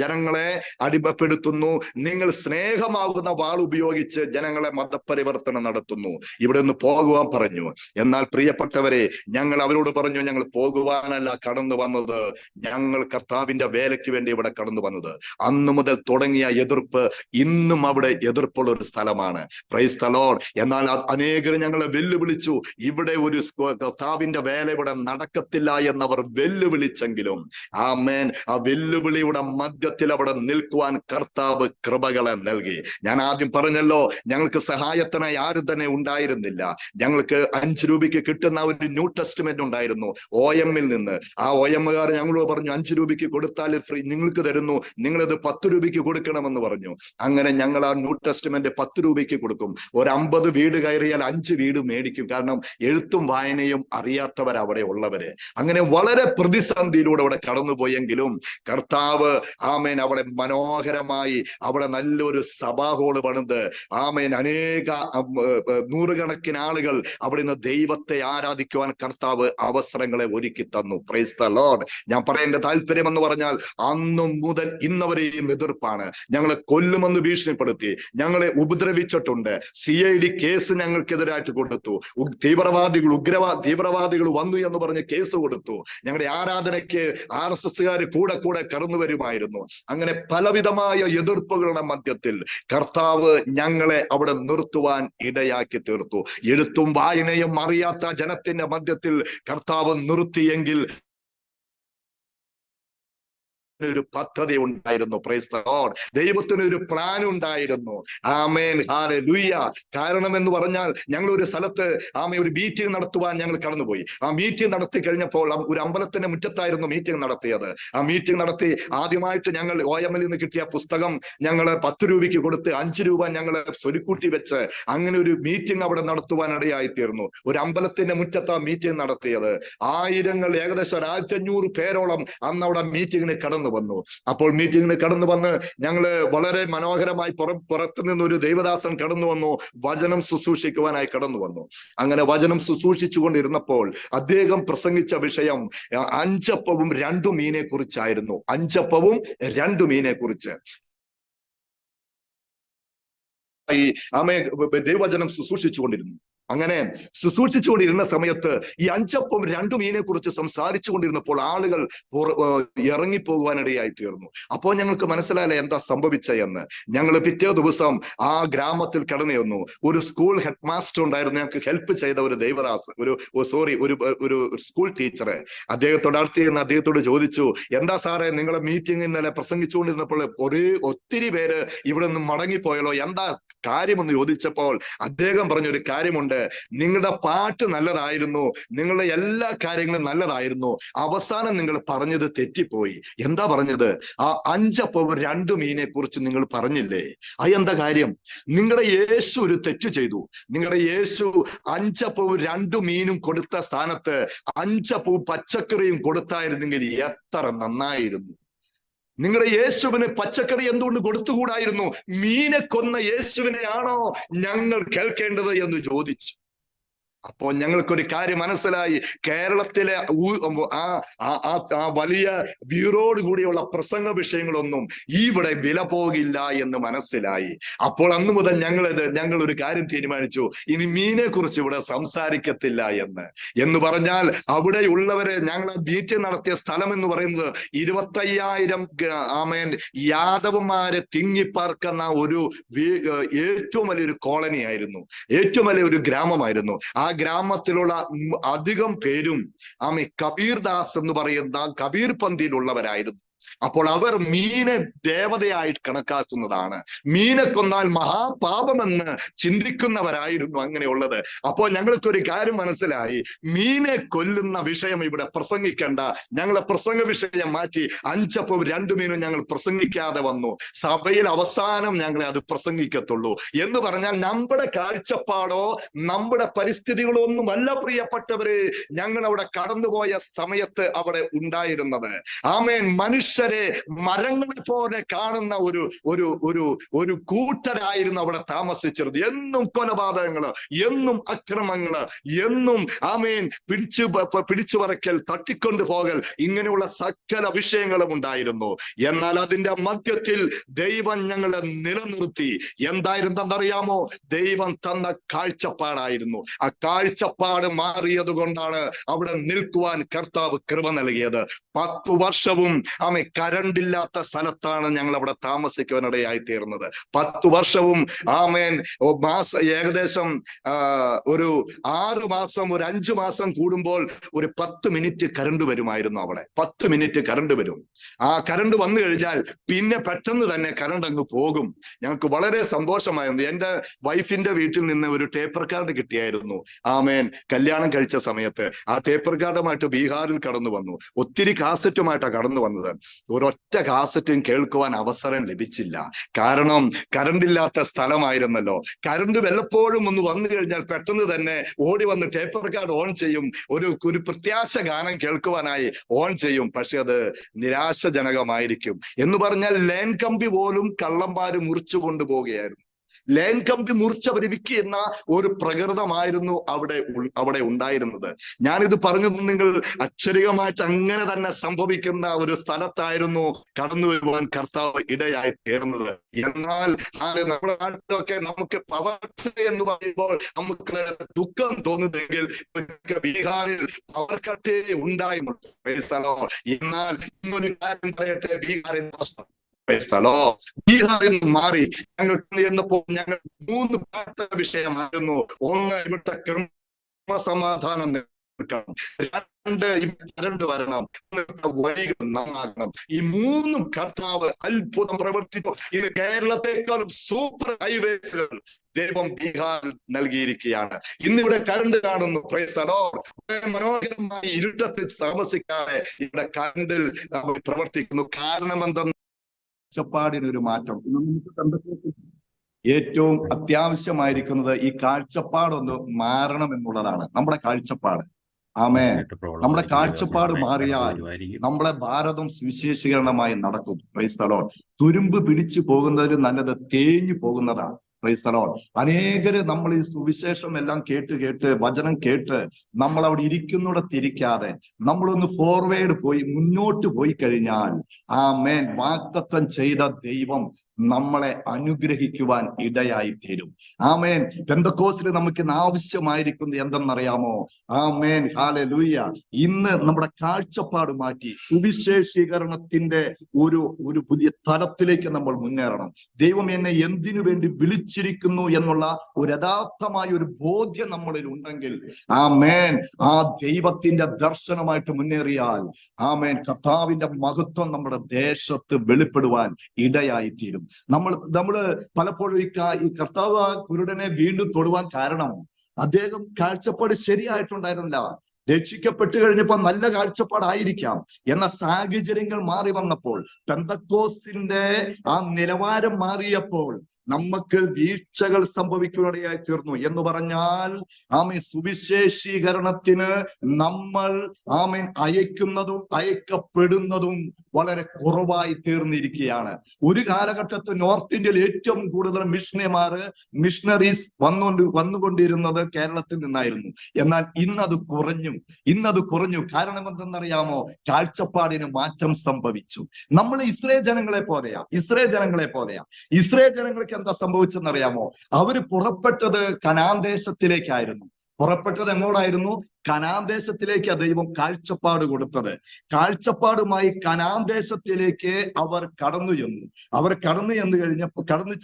ജനങ്ങളെ അടിമപ്പെടുത്തുന്നു. നിങ്ങൾ സ്നേഹമാകുന്ന വാൾ ഉപയോഗിച്ച് ജനങ്ങളെ മതപരിവർത്തനം നടത്തുന്നു. ഇവിടെ നിന്ന് പോകുവാൻ പറഞ്ഞു. എന്നാൽ പ്രിയപ്പെട്ടവരെ, ഞങ്ങൾ അവരോട് പറഞ്ഞു, ഞങ്ങൾ പോകുവാനല്ല കടന്നു വന്നത്, ഞങ്ങൾ കർത്താവിന്റെ വേലയ്ക്ക് വേണ്ടി ഇവിടെ കടന്നു വന്നത്. അന്നു മുതൽ തുടങ്ങിയ എതിർപ്പ് ഇന്നും അവിടെ എതിർപ്പുള്ള ഒരു സ്ഥലമാണ്. Price the Lord. എന്നാൽ അനേകർ ഞങ്ങളെ വെല്ലുവിളിച്ചു. ഇവിടെ ഒരു കർത്താവിന്റെ വേല ഇവിടെ നടക്കത്തില്ല എന്നവർ വെല്ലുവിളിച്ചെങ്കിലും ആമേൻ, ആ വെല്ലുവിളിയുടെ മധ്യത്തിൽ അവിടെ നിൽക്കുവാൻ കർത്താവ് കൃപകളെ നൽകി. ഞാൻ ആദ്യം പറഞ്ഞല്ലോ, ഞങ്ങൾക്ക് സഹായത്തിനായി ആരും തന്നെ ഉണ്ടായിരുന്നില്ല. ഞങ്ങൾക്ക് 5 രൂപയ്ക്ക് കിട്ടുന്ന ഒരു ന്യൂ ടെസ്റ്റ്മെന്റ് ഉണ്ടായിരുന്നു OM-ൽ നിന്ന്. ആ OM-കാർ ഞങ്ങളോട് പറഞ്ഞു, 5 രൂപയ്ക്ക് കൊടുത്താൽ ഫ്രീ നിങ്ങൾക്ക് തരുന്നു, നിങ്ങളിത് 10 രൂപയ്ക്ക് കൊടുക്കണമെന്ന് പറഞ്ഞു. അങ്ങനെ ഞങ്ങൾ ആ ന്യൂ ടെസ്റ്റ്മെന്റ് 10 രൂപയ്ക്ക് കൊടുക്കും. ഒരു 50 വീട് കയറിയാൽ 5 വീട് മേടിക്കും. കാരണം എഴുത്തും വായനയും അറിയാത്തവർ അവിടെ ഉള്ളവര്. അങ്ങനെ വളരെ പ്രതിസന്ധിയിലൂടെ അവിടെ കടന്നുപോയെങ്കിലും കർത്താവ് ആമേൻ അവിടെ മനോഹരമായി അവിടെ നല്ലൊരു സഭാ ഹോള് പണിത് ആമേൻ അനേക 100 കണക്കിന് ആളുകൾ അവിടെ നിന്ന് ദൈവത്തെ ആരാധിക്കുവാൻ കർത്താവ് അവസരങ്ങളെ ഒരുക്കി തന്നു. Price the Lord. ഞാൻ പറയേണ്ട താല്പര്യം എന്ന് പറഞ്ഞാൽ, അന്നു മുതൽ ഇന്നവരെയും എതിർപ്പാണ്. ഞങ്ങളെ കൊല്ലുമെന്ന് ഭീഷണിപ്പെടുത്തി, ഞങ്ങളെ ഉപദ്രവിച്ചിട്ടുണ്ട്. CID കേസ് ഞങ്ങൾക്കെതിരായിട്ട് കൊടുത്തു. തീവ്രവാദികൾ വന്നു എന്ന് പറഞ്ഞ് കേസ് കൊടുത്തു. ഞങ്ങളുടെ ആരാധനയ്ക്ക് RSSകാർ കൂടെ കടന്നു വരുമായിരുന്നു. അങ്ങനെ പലവിധമായ എതിർപ്പുകളുടെ മധ്യത്തിൽ കർത്താവ് ഞങ്ങളെ അവിടെ നിർത്തുവാൻ ഇടയാക്കി തീർത്തു. എഴുത്തും വായനയും അറിയാത്ത ജനത്തിന്റെ മധ്യത്തിൽ കർത്താവ് നിർത്തിയെങ്കിൽ ഒരു പദ്ധതി ഉണ്ടായിരുന്നു. Price the Lord. ദൈവത്തിന് ഒരു പ്ലാൻ ഉണ്ടായിരുന്നു. ആമേൻ, ഹല്ലേലൂയ. കാരണം എന്ന് പറഞ്ഞാൽ, ഞങ്ങൾ ഒരു സ്ഥലത്ത് ഒരു മീറ്റിംഗ് നടത്തുവാൻ ഞങ്ങൾ കടന്നുപോയി. ആ മീറ്റിംഗ് നടത്തി കഴിഞ്ഞപ്പോൾ ഒരു അമ്പലത്തിന്റെ മുറ്റത്തായിരുന്നു മീറ്റിംഗ് നടത്തിയത്. ആ മീറ്റിംഗ് നടത്തി ആദ്യമായിട്ട് ഞങ്ങൾ OM-ൽ നിന്ന് കിട്ടിയ പുസ്തകം ഞങ്ങൾ 10 രൂപയ്ക്ക് കൊടുത്ത് 5 രൂപ ഞങ്ങൾ സ്വരുക്കൂട്ടി വെച്ച് അങ്ങനെ ഒരു മീറ്റിംഗ് അവിടെ നടത്തുവാൻ ഇടയായിത്തീർന്നു. ഒരു അമ്പലത്തിന്റെ മുറ്റത്ത് ആ മീറ്റിംഗ് നടത്തിയത്. ആയിരങ്ങൾ, ഏകദേശം 1500 പേരോളം അന്ന് അവിടെ മീറ്റിംഗിന് കടന്നു വന്നു. അപ്പോൾ മീറ്റിംഗിന് കടന്നു വന്ന് ഞങ്ങള് വളരെ മനോഹരമായി പുറത്തു നിന്നൊരു ദൈവദാസൻ കടന്നു വന്നു, വചനം ശുശ്രൂഷിക്കുവാനായി കടന്നു വന്നു. അങ്ങനെ വചനം ശുശ്രൂഷിച്ചു കൊണ്ടിരുന്നപ്പോൾ അദ്ദേഹം പ്രസംഗിച്ച വിഷയം 5 അപ്പവും 2 മീനെ കുറിച്ചായിരുന്നു. 5 അപ്പവും 2 മീനെ കുറിച്ച് ദൈവവചനം ശുശ്രൂഷിച്ചു കൊണ്ടിരുന്നു. അങ്ങനെ ശുശ്രൂഷിച്ചുകൊണ്ടിരുന്ന സമയത്ത് ഈ 5 അപ്പം 2 മീനെ കുറിച്ച് സംസാരിച്ചു കൊണ്ടിരുന്നപ്പോൾ ആളുകൾ ഇറങ്ങിപ്പോകുവാനിടയായി തീർന്നു. അപ്പോൾ ഞങ്ങൾക്ക് മനസ്സിലായില്ല എന്താ സംഭവിച്ച എന്ന്. ഞങ്ങൾ പിറ്റേ ദിവസം ആ ഗ്രാമത്തിൽ കടന്നു ചെന്നു. ഒരു സ്കൂൾ ഹെഡ് മാസ്റ്റർ ഉണ്ടായിരുന്നു, ഞങ്ങൾക്ക് ഹെൽപ്പ് ചെയ്ത ഒരു ദൈവദാസ്, ഒരു സ്കൂൾ ടീച്ചർ. അദ്ദേഹത്തോട് അടുത്ത് ചെന്ന് അദ്ദേഹത്തോട് ചോദിച്ചു, എന്താ സാറേ നിങ്ങളെ മീറ്റിംഗ് ഇന്നലെ പ്രസംഗിച്ചുകൊണ്ടിരുന്നപ്പോൾ ഒത്തിരി പേര് ഇവിടെ നിന്ന് മടങ്ങിപ്പോയല്ലോ, എന്താ കാര്യമെന്ന് ചോദിച്ചപ്പോൾ അദ്ദേഹം പറഞ്ഞൊരു കാര്യമുണ്ട്, നിങ്ങളുടെ പാട്ട് നല്ലതായിരുന്നു, നിങ്ങളുടെ എല്ലാ കാര്യങ്ങളും നല്ലതായിരുന്നു, അവസാനം നിങ്ങൾ പറഞ്ഞത് തെറ്റിപ്പോയി. എന്താ പറഞ്ഞത്? ആ 5 അപ്പം 2 മീനെ കുറിച്ച് നിങ്ങൾ പറഞ്ഞില്ലേ? എന്താ കാര്യം? നിങ്ങളുടെ യേശു ഒരു തെറ്റ് ചെയ്തു. നിങ്ങളുടെ യേശു 5 അപ്പവും 2 മീനും കൊടുത്ത സ്ഥാനത്ത് 5 അപ്പവും പച്ചക്കറിയും കൊടുത്തായിരുന്നെങ്കിൽ എത്ര നന്നായിരുന്നു. നിങ്ങളുടെ യേശുവിന് പച്ചക്കറി എന്തുകൊണ്ട് കൊടുത്തുകൂടായിരുന്നു? മീനെ കൊന്ന യേശുവിനെയാണോ ഞങ്ങൾ കേൾക്കേണ്ടത് എന്ന് ചോദിച്ചു. അപ്പോൾ ഞങ്ങൾക്കൊരു കാര്യം മനസ്സിലായി, കേരളത്തിലെ ആ വലിയ ബ്യൂറോട് കൂടിയുള്ള പ്രസംഗ വിഷയങ്ങളൊന്നും ഇവിടെ വില പോകില്ല എന്ന് മനസ്സിലായി. അപ്പോൾ അന്നു മുതൽ ഞങ്ങൾ ഒരു കാര്യം തീരുമാനിച്ചു, ഇനി മീനെ കുറിച്ച് ഇവിടെ സംസാരിക്കത്തില്ല എന്ന് പറഞ്ഞാൽ അവിടെയുള്ളവര്, ഞങ്ങൾ മീറ്റിംഗ് നടത്തിയ സ്ഥലം എന്ന് പറയുന്നത് 25,000 യാദവന്മാരെ തിങ്ങിപ്പാർക്കുന്ന ഏറ്റവും വലിയൊരു കോളനി ആയിരുന്നു, ഏറ്റവും വലിയൊരു ഗ്രാമമായിരുന്നു. ആ ഗ്രാമത്തിലുള്ള അധികം പേരും കബീർദാസ് എന്ന് പറയുന്ന കബീർ പന്തിയിലുള്ളവരായിരുന്നു. അപ്പോൾ അവർ മീനെ ദേവതയായിട്ട് കണക്കാക്കുന്നതാണ്, മീനെ കൊന്നാൽ മഹാപാപമെന്ന് ചിന്തിക്കുന്നവരായിരുന്നു അങ്ങനെയുള്ളത്. അപ്പോൾ ഞങ്ങൾക്കൊരു കാര്യം മനസ്സിലായി, മീനെ കൊല്ലുന്ന വിഷയം ഇവിടെ പ്രസംഗിക്കേണ്ട. ഞങ്ങളെ പ്രസംഗ വിഷയം മാറ്റി 5 അപ്പം 2 മീനും ഞങ്ങൾ പ്രസംഗിക്കാതെ വന്നു. സഭയിൽ അവസാനം ഞങ്ങളെ അത് പ്രസംഗിക്കത്തുള്ളൂ എന്ന് പറഞ്ഞാൽ നമ്മുടെ കാഴ്ചപ്പാടോ നമ്മുടെ പരിസ്ഥിതികളോ ഒന്നുമല്ല പ്രിയപ്പെട്ടവര് ഞങ്ങൾ അവിടെ കടന്നുപോയ സമയത്ത് അവിടെ ഉണ്ടായിരുന്നത്. ആമേൻ. മനുഷ്യരെ മരങ്ങളെ പോലെ കാണുന്ന ഒരു കൂട്ടരായിരുന്നു അവിടെ താമസിച്ചിരുന്നത്. എന്നും കൊലപാതകങ്ങള്, എന്നും അക്രമങ്ങള്, എന്നും പിടിച്ചു പറക്കൽ, തട്ടിക്കൊണ്ടു പോകൽ, ഇങ്ങനെയുള്ള സകല വിഷയങ്ങളും ഉണ്ടായിരുന്നു. എന്നാൽ അതിന്റെ മധ്യത്തിൽ ദൈവം ഞങ്ങളെ നിലനിർത്തി. എന്തായിരുന്നെന്നറിയാമോ? ദൈവം തന്ന കാഴ്ചപ്പാടായിരുന്നു. ആ കാഴ്ചപ്പാട് മാറിയത് കൊണ്ടാണ് അവിടെ നിൽക്കുവാൻ കർത്താവ് കൃപ നൽകിയത്. 10 വർഷവും കരണ്ടില്ലാത്ത സ്ഥലത്താണ് ഞങ്ങൾ അവിടെ താമസിക്കുവാനിടയായി തീർന്നത്. 10 വർഷവും ഏകദേശം ഒരു 6 മാസം, ഒരു 5 മാസം കൂടുമ്പോൾ ഒരു 10 മിനിറ്റ് കരണ്ട് വരുമായിരുന്നു. അവിടെ 10 മിനിറ്റ് കരണ്ട് വരും. ആ കരണ്ട് വന്നു കഴിഞ്ഞാൽ പിന്നെ പെട്ടെന്ന് തന്നെ കരണ്ട് അങ്ങ് പോകും. ഞങ്ങൾക്ക് വളരെ സന്തോഷമായിരുന്നു. എന്റെ വൈഫിന്റെ വീട്ടിൽ നിന്ന് ഒരു ടേപ്പ് റെക്കോർഡ് കിട്ടിയായിരുന്നു. കല്യാണം കഴിച്ച സമയത്ത് ആ ടേപ്പ് റെക്കോർഡുമായിട്ട് ബീഹാറിൽ കടന്നു വന്നു. ഒത്തിരി കാസറ്റുമായിട്ടാണ് കടന്നു വന്നത്. ഒരൊറ്റ കാസറ്റും കേൾക്കുവാൻ അവസരം ലഭിച്ചില്ല. കാരണം കരണ്ടില്ലാത്ത സ്ഥലമായിരുന്നല്ലോ. കരണ്ട് വല്ലപ്പോഴും ഒന്ന് വന്നു കഴിഞ്ഞാൽ പെട്ടെന്ന് തന്നെ ഓടി വന്ന് ടേപ്പ് റെക്കോർഡ് ഓൺ ചെയ്യും, ഒരു പ്രത്യാശ ഗാനം കേൾക്കുവാനായി ഓൺ ചെയ്യും. പക്ഷെ അത് നിരാശജനകമായിരിക്കും. എന്ന് പറഞ്ഞാൽ ലൈൻ കമ്പി പോലും കള്ളന്മാര് മുറിച്ചു കൊണ്ടുപോവുകയായിരുന്നു. ലൈൻ കമ്പി മുറിച്ചവർ വിൽക്കുന്ന ഒരു പ്രകൃതമായിരുന്നു അവിടെ ഉണ്ടായിരുന്നത്. ഞാനിത് പറഞ്ഞത് നിങ്ങൾ അക്ഷരികമായിട്ട് അങ്ങനെ തന്നെ സംഭവിക്കുന്ന ഒരു സ്ഥലത്തായിരുന്നു കടന്നു വരുവാൻ കർത്താവ് ഇടയായി തീർന്നത്. എന്നാൽ നമ്മുടെ നാട്ടിലൊക്കെ നമുക്ക് പവർട്ട് എന്ന് പറയുമ്പോൾ നമുക്ക് ദുഃഖം തോന്നുന്നെങ്കിൽ ബീഹാറിൽ പവർ കട്ടേ ഉണ്ടായിരുന്നു. എന്നാൽ ഇന്നൊരു കാര്യം പറയട്ടെ, ബീഹാറിൽ ബീഹാറിൽ നിന്ന് മാറി ഞങ്ങൾക്ക് എന്നപ്പോൾ ഞങ്ങൾ 3 പാട്ട വിഷയമായിരുന്നു. ഒന്ന്, ഇവിടുത്തെ ക്രമസമാധാനം നിൽക്കണം. 2, കരണ്ട് വരണം. വഴികൾ നന്നാക്കണം. ഈ 3 കർത്താവ് അത്ഭുതം പ്രവർത്തിച്ചു. ഇത് കേരളത്തെക്കാളും സൂപ്പർ ഹൈവേസുകൾ ദൈവം ബീഹാറിൽ നൽകിയിരിക്കുകയാണ്. ഇന്നിവിടെ കരണ്ട് കാണുന്നു. മനോഹരമായി ഇരുട്ടത്തിൽ താമസിക്കാതെ ഇവിടെ കരണ്ടിൽ പ്രവർത്തിക്കുന്നു. കാരണം എന്തെന്ന് കാഴ്ചപ്പാടിനൊരു മാറ്റം ഏറ്റവും അത്യാവശ്യമായിരിക്കുന്നത് ഈ കാഴ്ചപ്പാടൊന്ന് മാറണം എന്നുള്ളതാണ്. നമ്മുടെ കാഴ്ചപ്പാട് നമ്മുടെ കാഴ്ചപ്പാട് മാറിയാൽ നമ്മളെ ഭാരതം സുവിശേഷീകരണമായി നടക്കും. തുരുമ്പ് പിടിച്ചു പോകുന്നതിൽ നല്ലത് തേഞ്ഞു പോകുന്നതാണ്. അനേകര് നമ്മൾ ഈ സുവിശേഷം എല്ലാം കേട്ട് വചനം കേട്ട് നമ്മൾ അവിടെ ഇരിക്കുന്നിടത്തിരിക്കാതെ നമ്മളൊന്ന് ഫോർവേഡ് മുന്നോട്ട് പോയി കഴിഞ്ഞാൽ വാഗ്ദത്തം ചെയ്ത ദൈവം നമ്മളെ അനുഗ്രഹിക്കുവാൻ ഇടയായി തീരും. ആമേൻ. പെന്തക്കോസ്തിൽ നമുക്ക് ഇന്ന് ആവശ്യമായിരിക്കുന്നത് എന്തെന്നറിയാമോ? ആമേൻ, ഹല്ലേലൂയ. ഇന്ന് നമ്മുടെ കാഴ്ചപ്പാട് മാറ്റി സുവിശേഷീകരണത്തിന്റെ ഒരു പുതിയ തലത്തിലേക്ക് നമ്മൾ മുന്നേറണം. ദൈവം എന്നെ എന്തിനു വേണ്ടി വിളിച്ചിരിക്കുന്നു എന്നുള്ള ഒരു യഥാർത്ഥമായ ഒരു ബോധ്യം നമ്മളിൽ ഉണ്ടെങ്കിൽ, ആമേൻ, ആ ദൈവത്തിന്റെ ദർശനമായിട്ട് മുന്നേറിയാൽ, ആമേൻ, കർത്താവിന്റെ മഹത്വം നമ്മുടെ ദേശത്ത് വെളിപ്പെടുവാൻ ഇടയായി തീരും. നമ്മള് പലപ്പോഴും ഈ കർത്താവ് കുരുടനെ വീണ്ടും തൊടുവാൻ കാരണം അദ്ദേഹം കാഴ്ചപ്പാട് ശരിയായിട്ടുണ്ടായിരുന്നില്ല. രക്ഷിക്കപ്പെട്ടു കഴിഞ്ഞപ്പോൾ നല്ല കാഴ്ചപ്പാടായിരിക്കാം. എന്ന സാഹചര്യങ്ങൾ മാറി വന്നപ്പോൾ, പെന്തക്കോസ്തിന്റെ ആ നിലവാരം മാറിയപ്പോൾ നമുക്ക് വീഴ്ചകൾ സംഭവിക്കുകയായി തീർന്നു. എന്ന് പറഞ്ഞാൽ ആമേൻ, സുവിശേഷീകരണത്തിന് നമ്മൾ ആമേൻ അയക്കുന്നതും അയക്കപ്പെടുന്നതും വളരെ കുറവായി തീർന്നിരിക്കുകയാണ്. ഒരു കാലഘട്ടത്തിൽ നോർത്ത് ഇന്ത്യയിൽ ഏറ്റവും കൂടുതൽ മിഷണറീസ് വന്നുകൊണ്ടിരുന്നത് കേരളത്തിൽ നിന്നായിരുന്നു. എന്നാൽ ഇന്നത് കുറഞ്ഞു. കാരണം എന്തെന്നറിയാമോ? കാഴ്ചപ്പാടിന് മാറ്റം സംഭവിച്ചു. നമ്മൾ ഇസ്രായേൽ ജനങ്ങളെ പോലെയാ. ഇസ്രായേൽ ജനങ്ങൾക്ക് എന്താ സംഭവിച്ചെന്നറിയാമോ? അവര് പുറപ്പെട്ടത് കനാൻ ദേശത്തിലേക്കായിരുന്നു. പുറപ്പെട്ടത് എങ്ങോട്ടായിരുന്നു? കനാൻ ദേശത്തിലേക്ക് ദൈവം കാഴ്ചപ്പാട് കൊടുത്തത്. കാഴ്ചപ്പാടുമായി കനാൻ ദേശത്തിലേക്ക് അവർ കടന്നു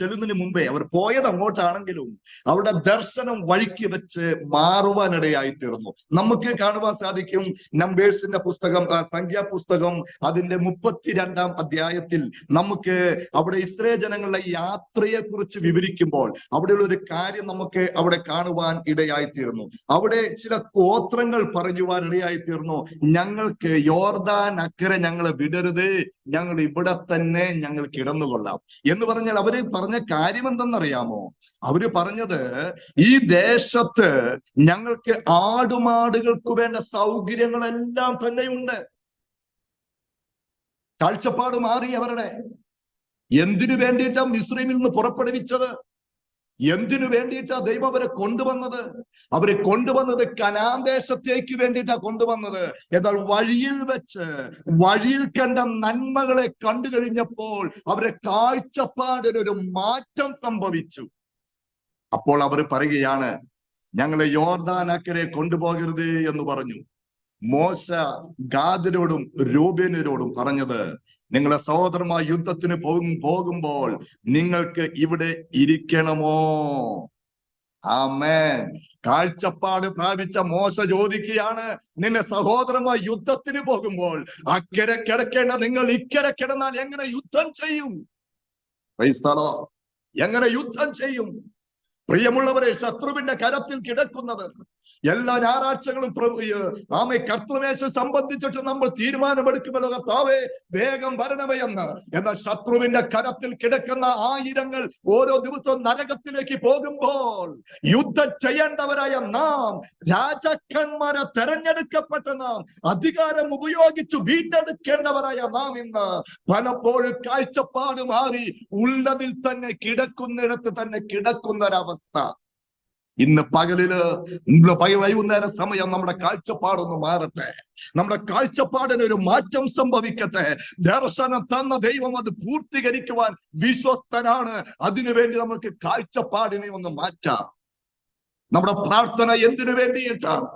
ചെല്ലുന്നതിന് മുമ്പേ, അവർ പോയത് അങ്ങോട്ടാണെങ്കിലും അവിടെ ദർശനം വഴിക്ക് വെച്ച് മാറുവാനിടയായി തീർന്നു. നമുക്ക് കാണുവാൻ സാധിക്കും നമ്പേഴ്സിന്റെ പുസ്തകം, സംഖ്യാപുസ്തകം അതിന്റെ 32-ാം അധ്യായത്തിൽ നമുക്ക് അവിടെ ഇസ്രായേൽ ജനങ്ങളുടെ യാത്രയെ കുറിച്ച് വിവരിക്കുമ്പോൾ അവിടെയുള്ള ഒരു കാര്യം നമുക്ക് അവിടെ കാണുവാൻ ഇടയായി തീർന്നു. അവിടെ ചില ഗോത്രങ്ങൾ പറയുവാൻ ഇടയായി തീർന്നു. ഞങ്ങൾക്ക് യോർദാൻ അക്കരെ ഞങ്ങളെ വിടരുത്, ഞങ്ങൾ ഇവിടെ തന്നെ ഞങ്ങൾ കിടന്നുകൊള്ളാം എന്ന് പറഞ്ഞാൽ അവര് പറഞ്ഞ കാര്യം എന്തെന്നറിയാമോ? അവര് പറഞ്ഞത്, ഈ ദേശത്ത് ഞങ്ങൾക്ക് ആടുമാടുകൾക്ക് വേണ്ട സൗകര്യങ്ങളെല്ലാം തന്നെയുണ്ട്. കാഴ്ചപ്പാട് മാറി അവരുടെ. എന്തിനു വേണ്ടിയിട്ടാണ് മിസ്രൈമിൽ നിന്ന് പുറപ്പെടുവിച്ചത്? എന്തിനു വേണ്ടിയിട്ടാ ദൈവം അവരെ കൊണ്ടുവന്നത്? കനാൻ ദേശത്തേക്ക് വേണ്ടിയിട്ടാ കൊണ്ടുവന്നത്. എന്നാൽ വഴിയിൽ കണ്ട നന്മകളെ കണ്ടു കഴിഞ്ഞപ്പോൾ അവരെ കാഴ്ചപ്പാടിനൊരു മാറ്റം സംഭവിച്ചു. അപ്പോൾ അവർ പറയുകയാണ്, ഞങ്ങളെ യോർദാൻ അക്കരെ കൊണ്ടുപോകരുത് എന്ന് പറഞ്ഞു. മോശ ഗാദിനോടും രൂബേനരോടും പറഞ്ഞത്, നിങ്ങളെ സഹോദരന്മാർ യുദ്ധത്തിന് പോകുമ്പോൾ നിങ്ങൾക്ക് ഇവിടെ ഇരിക്കണമോ? ആമേൻ. കാഴ്ചപ്പാട് പ്രാപിച്ച മോശ ചോദിക്കുകയാണ്, നിന്നെ സഹോദരന്മാർ യുദ്ധത്തിന് പോകുമ്പോൾ അക്കരെ കിടക്കേണ്ട നിങ്ങൾ ഇക്കരെ കിടന്നാൽ എങ്ങനെ യുദ്ധം ചെയ്യും? എങ്ങനെ യുദ്ധം ചെയ്യും? പ്രിയമുള്ളവരെ, ശത്രുവിന്റെ കരത്തിൽ കിടക്കുന്നത് എല്ലാ ഞായറാഴ്ചകളും കർത്തൃമേശ സംബന്ധിച്ചിട്ട് നമ്മൾ തീരുമാനമെടുക്കുമല്ലോ, കർത്താവേ വേഗം വരണമേ എന്ന്. എന്നാൽ ശത്രുവിന്റെ കരത്തിൽ കിടക്കുന്ന ആയിരങ്ങൾ ഓരോ ദിവസവും നരകത്തിലേക്ക് പോകുമ്പോൾ യുദ്ധം ചെയ്യേണ്ടവരായ നാം, രാജാക്കന്മാരെ തെരഞ്ഞെടുക്കപ്പെട്ട നാം, അധികാരം ഉപയോഗിച്ച് വീണ്ടെടുക്കേണ്ടവരായ നാം ഇന്ന് പലപ്പോഴും കാഴ്ചപ്പാട് മാറി ഉള്ളതിൽ തന്നെ കിടക്കുന്നിടത്ത് തന്നെ കിടക്കുന്ന ഒരവസ്ഥ. ഇന്ന് വൈകുന്നേര സമയം നമ്മുടെ കാഴ്ചപ്പാടൊന്ന് മാറട്ടെ. നമ്മുടെ കാഴ്ചപ്പാടിനൊരു മാറ്റം സംഭവിക്കട്ടെ. ദർശനം തന്ന ദൈവം അത് പൂർത്തീകരിക്കുവാൻ വിശ്വസ്തനാണ്. അതിനുവേണ്ടി നമുക്ക് കാഴ്ചപ്പാടിനെ ഒന്ന് മാറ്റാം. നമ്മുടെ പ്രാർത്ഥന എന്തിനു വേണ്ടിയിട്ടാണ്?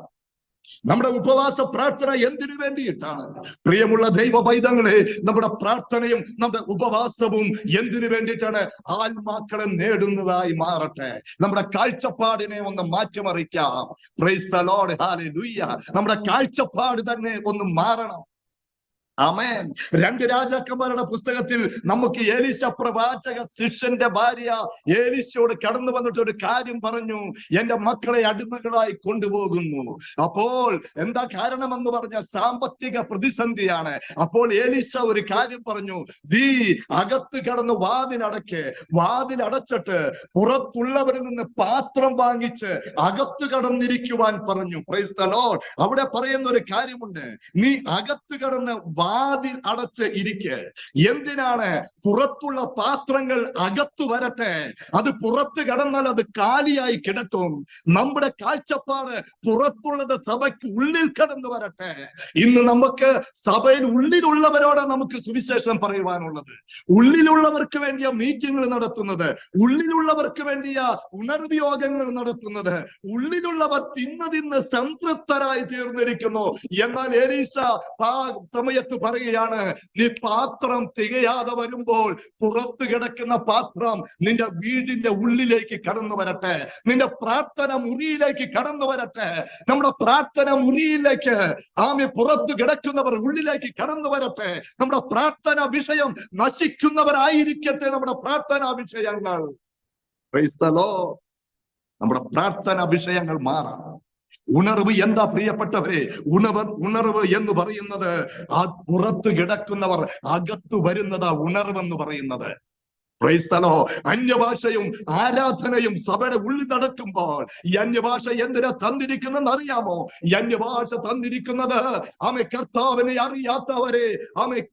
നമ്മുടെ ഉപവാസ പ്രാർത്ഥന എന്തിനു വേണ്ടിയിട്ടാണ്? പ്രിയമുള്ള ദൈവ പൈതങ്ങളെ, നമ്മുടെ പ്രാർത്ഥനയും നമ്മുടെ ഉപവാസവും എന്തിനു വേണ്ടിയിട്ടാണ്? ആത്മാക്കളെ നേടുന്നതായി മാറട്ടെ. നമ്മുടെ കാഴ്ചപ്പാടിനെ ഒന്ന് മാറ്റിമറിക്കാം. പ്രൈസ് ദി ലോർഡ്, ഹല്ലേലൂയ. നമ്മുടെ കാഴ്ചപ്പാട് തന്നെ ഒന്ന് മാറണം. ആമേൻ. 2 രാജാക്കന്മാരുടെ പുസ്തകത്തിൽ നമുക്ക് എലീശ പ്രവാചക ശിഷ്യന്റെ ഭാര്യ എലീശയോട് കടന്നു വന്നിട്ട് ഒരു കാര്യം പറഞ്ഞു, എന്റെ മക്കളെ അടിമകളായി കൊണ്ടുപോകുന്നു. അപ്പോൾ എന്താ കാരണമെന്ന് പറഞ്ഞ സാമ്പത്തിക പ്രതിസന്ധിയാണ്. അപ്പോൾ എലീശ ഒരു കാര്യം പറഞ്ഞു, നീ അകത്ത് കടന്ന് വാതിലടച്ചിട്ട് പുറത്തുള്ളവരിൽ നിന്ന് പാത്രം വാങ്ങിച്ച് അകത്ത് കടന്നിരിക്കുവാൻ പറഞ്ഞു. Price the Lord. അവിടെ പറയുന്ന ഒരു കാര്യമുണ്ട്, നീ അകത്ത് കടന്ന് വാതിൽ അടച്ച് ഇരിക്കെ. എന്തിനാണ്? പുറത്തുള്ള പാത്രങ്ങൾ അകത്തു വരട്ടെ. അത് പുറത്ത് കടന്നാൽ അത് കാലിയായി കിടക്കും. നമ്മുടെ കാഴ്ചപ്പാട് പുറത്തുള്ളത് സഭയ്ക്ക് ഉള്ളിൽ കടന്നു വരട്ടെ. ഇന്ന് നമുക്ക് സഭയിൽ ഉള്ളിലുള്ളവരോട് നമുക്ക് സുവിശേഷം പറയുവാനുള്ളത്. ഉള്ളിലുള്ളവർക്ക് വേണ്ടിയ മീറ്റിങ്ങുകൾ നടത്തുന്നത്, ഉള്ളിലുള്ളവർക്ക് വേണ്ടിയ ഉണർവ് യോഗങ്ങൾ നടത്തുന്നത്. ഉള്ളിലുള്ളവർ തിന്ന് സംതൃപ്തരായി തീർന്നിരിക്കുന്നു. എന്നാൽ എലീശ ആ സമയത്ത് പറയുകയാണ്, നീ പാത്രം തികയാതെ വരുമ്പോൾ പുറത്ത് കിടക്കുന്ന പാത്രം നിന്റെ വീടിന്റെ ഉള്ളിലേക്ക് കടന്നു വരട്ടെ. നിന്റെ പ്രാർത്ഥന മുറിയിലേക്ക് കടന്നു വരട്ടെ. നമ്മുടെ പ്രാർത്ഥന മുറിയിലേക്ക് പുറത്ത് കിടക്കുന്നവർ ഉള്ളിലേക്ക് കടന്നു വരട്ടെ. നമ്മുടെ പ്രാർത്ഥന വിഷയം നശിക്കുന്നവരായിരിക്കട്ടെ നമ്മുടെ പ്രാർത്ഥനാ വിഷയങ്ങൾ. നമ്മുടെ പ്രാർത്ഥന വിഷയങ്ങൾ മാറാം. ഉണർവ് എന്താ പ്രിയപ്പെട്ടവരെ? ഉണർവ് എന്ന് പറയുന്നത് ആ പുറത്ത് കിടക്കുന്നവർ അകത്തു വരുന്നതാ ഉണർവെന്ന് പറയുന്നത്. അന്യഭാഷയും ആരാധനയും സഭയുടെ ഉള്ളിൽ നടക്കുമ്പോൾ ഈ അന്യഭാഷ എന്തിനാ തന്നിരിക്കുന്നെന്ന് അറിയാമോ? ഈ അന്യഭാഷ തന്നിരിക്കുന്നത് കർത്താവിനെ അറിയാത്തവരെ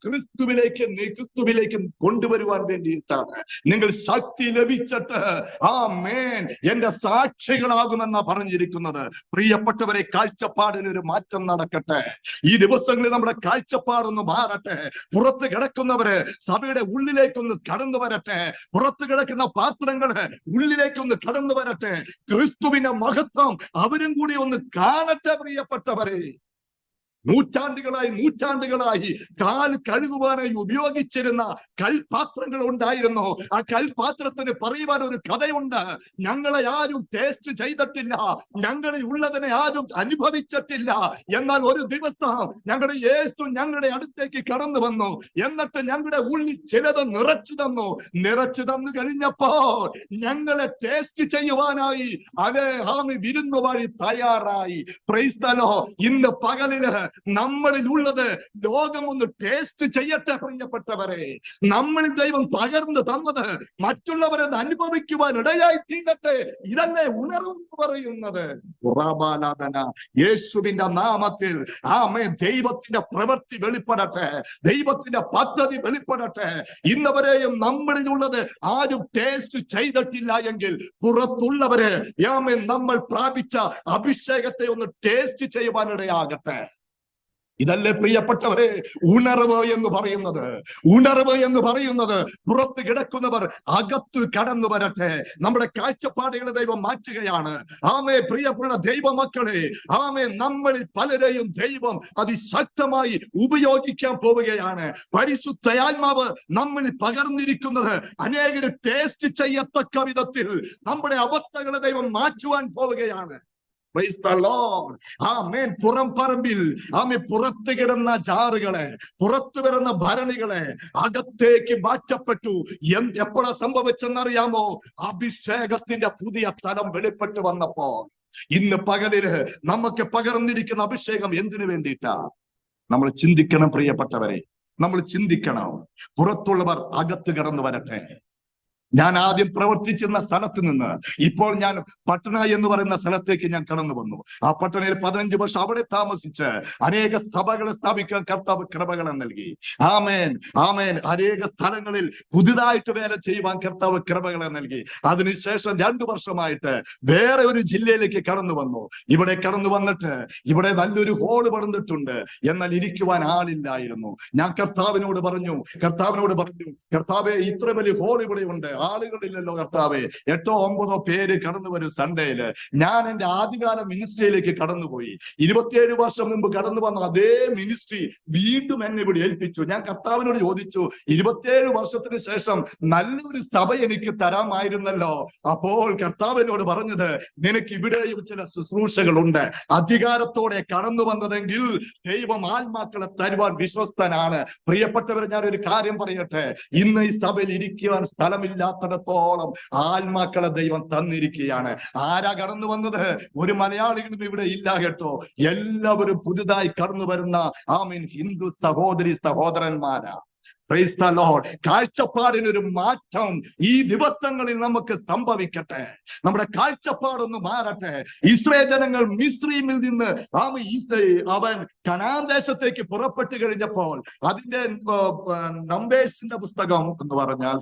ക്രിസ്തുവിലേക്ക് കൊണ്ടുവരുവാൻ വേണ്ടിയിട്ടാണ്. നിങ്ങൾ ശക്തി ലഭിച്ചിട്ട് എന്റെ സാക്ഷികളാകുമെന്നാ പറഞ്ഞിരിക്കുന്നത്. പ്രിയപ്പെട്ടവരെ, കാഴ്ചപ്പാടിന് ഒരു മാറ്റം നടക്കട്ടെ. ഈ ദിവസങ്ങളിൽ നമ്മുടെ കാഴ്ചപ്പാടൊന്ന് മാറട്ടെ. പുറത്ത് കിടക്കുന്നവര് സഭയുടെ ഉള്ളിലേക്കൊന്ന് കടന്നു വരട്ടെ. പുറത്ത് കിടക്കുന്ന പാത്രങ്ങള് ഉള്ളിലേക്കൊന്ന് കടന്നു വരട്ടെ. ക്രിസ്തുവിന്റെ മഹത്വം അവരും കൂടി ഒന്ന് കാണട്ടെ. പ്രിയപ്പെട്ടവരെ, നൂറ്റാണ്ടുകളായി കാൽ കഴുകുവാനായി ഉപയോഗിച്ചിരുന്ന കൽപാത്രങ്ങൾ ഉണ്ടായിരുന്നു. ആ കൽപാത്രത്തിന് പറയുവാൻ ഒരു കഥയുണ്ട്. ഞങ്ങളെ ആരും ടേസ്റ്റ് ചെയ്തിട്ടില്ല, ഞങ്ങളിൽ ഉള്ളതിനെ ആരും അനുഭവിച്ചിട്ടില്ല. എന്നാൽ ഒരു ദിവസം ഞങ്ങളുടെ യേശു ഞങ്ങളുടെ അടുത്തേക്ക് കടന്നു വന്നു. എന്നിട്ട് ഞങ്ങളുടെ ഉള്ളിൽ ചിലത് നിറച്ചു തന്നു കഴിഞ്ഞപ്പോൾ ഞങ്ങളെ ടേസ്റ്റ് ചെയ്യുവാനായി വിരുന്നു വഴി തയ്യാറായി. Price the Lord. ഇന്ന് പകലില് നമ്മളിൽ ഉള്ളത് ലോകം ഒന്ന് ടേസ്റ്റ് ചെയ്യട്ടെ. പ്രിയപ്പെട്ടവരെ, നമ്മളിൽ ദൈവം പകർന്നു തന്നത് മറ്റുള്ളവരെ അനുഭവിക്കുവാൻ ഇടയായി തീരട്ടെ. ഇതല്ലേ ഉണർവ് പറയുന്നത്. യേശുവിന്റെ നാമത്തിൽ ദൈവത്തിന്റെ പ്രവൃത്തി വെളിപ്പെടട്ടെ, ദൈവത്തിന്റെ പദ്ധതി വെളിപ്പെടട്ടെ. ഇന്നവരെയും നമ്മളിലുള്ളത് ആരും ടേസ്റ്റ് ചെയ്തിട്ടില്ല എങ്കിൽ പുറത്തുള്ളവരെ നമ്മൾ പ്രാപിച്ച അഭിഷേകത്തെ ഒന്ന് ടേസ്റ്റ് ചെയ്യുവാനിടയാകട്ടെ. ഇതല്ലേ പ്രിയപ്പെട്ടവരെ ഉണർവ് എന്ന് പറയുന്നത്. പുറത്ത് കിടക്കുന്നവർ അകത്ത് കടന്നു വരട്ടെ. നമ്മുടെ കാഴ്ചപ്പാടുകളെ ദൈവം മാറ്റുകയാണ്. പ്രിയപ്പെട്ട ദൈവമക്കളെ, നമ്മളിൽ പലരെയും ദൈവം അതിശക്തമായി ഉപയോഗിക്കാൻ പോവുകയാണ്. പരിശുദ്ധാത്മാവ് നമ്മളിൽ പകർന്നിരിക്കുന്നത് അനേകര് ടേസ്റ്റ് ചെയ്യത്തക്ക വിധത്തിൽ നമ്മുടെ അവസ്ഥകളെ ദൈവം മാറ്റുവാൻ പോവുകയാണ്. പുറം പറമ്പിൽ പുറത്ത് കിടന്ന ജാറുകളെ, പുറത്തു വരുന്ന ഭരണികളെ അകത്തേക്ക് മാറ്റപ്പെട്ടു. എപ്പോഴാ സംഭവിച്ചെന്നറിയാമോ? അഭിഷേകത്തിന്റെ പുതിയ തലം വെളിപ്പെട്ടു വന്നപ്പോൾ. ഇന്ന് പകലില് നമുക്ക് പകർന്നിരിക്കുന്ന അഭിഷേകം എന്തിനു വേണ്ടിയിട്ടാ? നമ്മൾ ചിന്തിക്കണം പ്രിയപ്പെട്ടവരെ, നമ്മൾ ചിന്തിക്കണം. പുറത്തുള്ളവർ അകത്ത് കടന്നു വരട്ടെ. ഞാൻ ആദ്യം പ്രവർത്തിച്ചിരുന്ന സ്ഥലത്ത് നിന്ന് ഇപ്പോൾ ഞാൻ പട്ടണ എന്ന് പറയുന്ന സ്ഥലത്തേക്ക് ഞാൻ കടന്നു വന്നു. ആ പട്ടണയിൽ 15 വർഷം അവിടെ താമസിച്ച് അനേക സഭകളെ സ്ഥാപിക്കാൻ കർത്താവ് കൃപകളെ നൽകി. ആമേൻ. അനേക സ്ഥലങ്ങളിൽ പുതുതായിട്ട് വേല ചെയ്യുവാൻ കർത്താവ് കൃപകളെ നൽകി. അതിനുശേഷം 2 വർഷമായിട്ട് വേറെ ഒരു ജില്ലയിലേക്ക് കടന്നു വന്നു. ഇവിടെ കടന്നു വന്നിട്ട് ഇവിടെ നല്ലൊരു ഹോള് പണിതിട്ടുണ്ട്. എന്നാൽ ഇരിക്കുവാൻ ആളില്ലായിരുന്നു. ഞാൻ കർത്താവിനോട് പറഞ്ഞു, കർത്താവേ, ഇത്ര വലിയ ഹോൾ ഇവിടെ ഉണ്ട്, ആളുകളില്ലല്ലോ കർത്താവേ. 8 or 9 പേര് കടന്നു വരും സൺഡേയില്. ഞാൻ എന്റെ ആദ്യകാല മിനിസ്ട്രിയിലേക്ക് കടന്നുപോയി. 27 വർഷം മുമ്പ് കടന്നു വന്ന അതേ മിനിസ്ട്രി വീണ്ടും എന്നെ ഇവിടെ ഏൽപ്പിച്ചു. ഞാൻ കർത്താവിനോട് ചോദിച്ചു, 27 വർഷത്തിന് ശേഷം നല്ലൊരു സഭ എനിക്ക് തരാമായിരുന്നല്ലോ. അപ്പോൾ കർത്താവിനോട് പറഞ്ഞത്, നിനക്ക് ഇവിടെയും ചില ശുശ്രൂഷകളുണ്ട്. അധികാരത്തോടെ കടന്നു വന്നതെങ്കിൽ ദൈവം ആത്മാക്കളെ തരുവാൻ വിശ്വസ്തനാണ്. പ്രിയപ്പെട്ടവരെ, ഞാനൊരു കാര്യം പറയട്ടെ. ഇന്ന് ഈ സഭയിൽ ഇരിക്കുവാൻ സ്ഥലമില്ലാത്തിടത്തോളം ആത്മാക്കളെ ദൈവം തന്നിരിക്കുകയാണ്. ആരാ കടന്നു വന്നത്? ഒരു മലയാളികളും ഇവിടെ ഇല്ല കേട്ടോ. എല്ലാവരും പുതുതായി കടന്നു വരുന്ന ഹിന്ദു സഹോദരന്മാരാ. Praise the Lord. കാഴ്ചപ്പാടിനൊരു മാറ്റം ഈ ദിവസങ്ങളിൽ നമുക്ക് സംഭവിക്കട്ടെ. നമ്മുടെ കാഴ്ചപ്പാടൊന്ന് മാറട്ടെ. ഇസ്രായേൽ ജനങ്ങൾ മിസ്രയീമിൽ നിന്ന് അവൻ കനാൻ ദേശത്തേക്ക് പുറപ്പെട്ടു കഴിഞ്ഞപ്പോൾ അതിന്റെ നമ്പേഴ്സിന്റെ പുസ്തകം എന്ന് പറഞ്ഞാൽ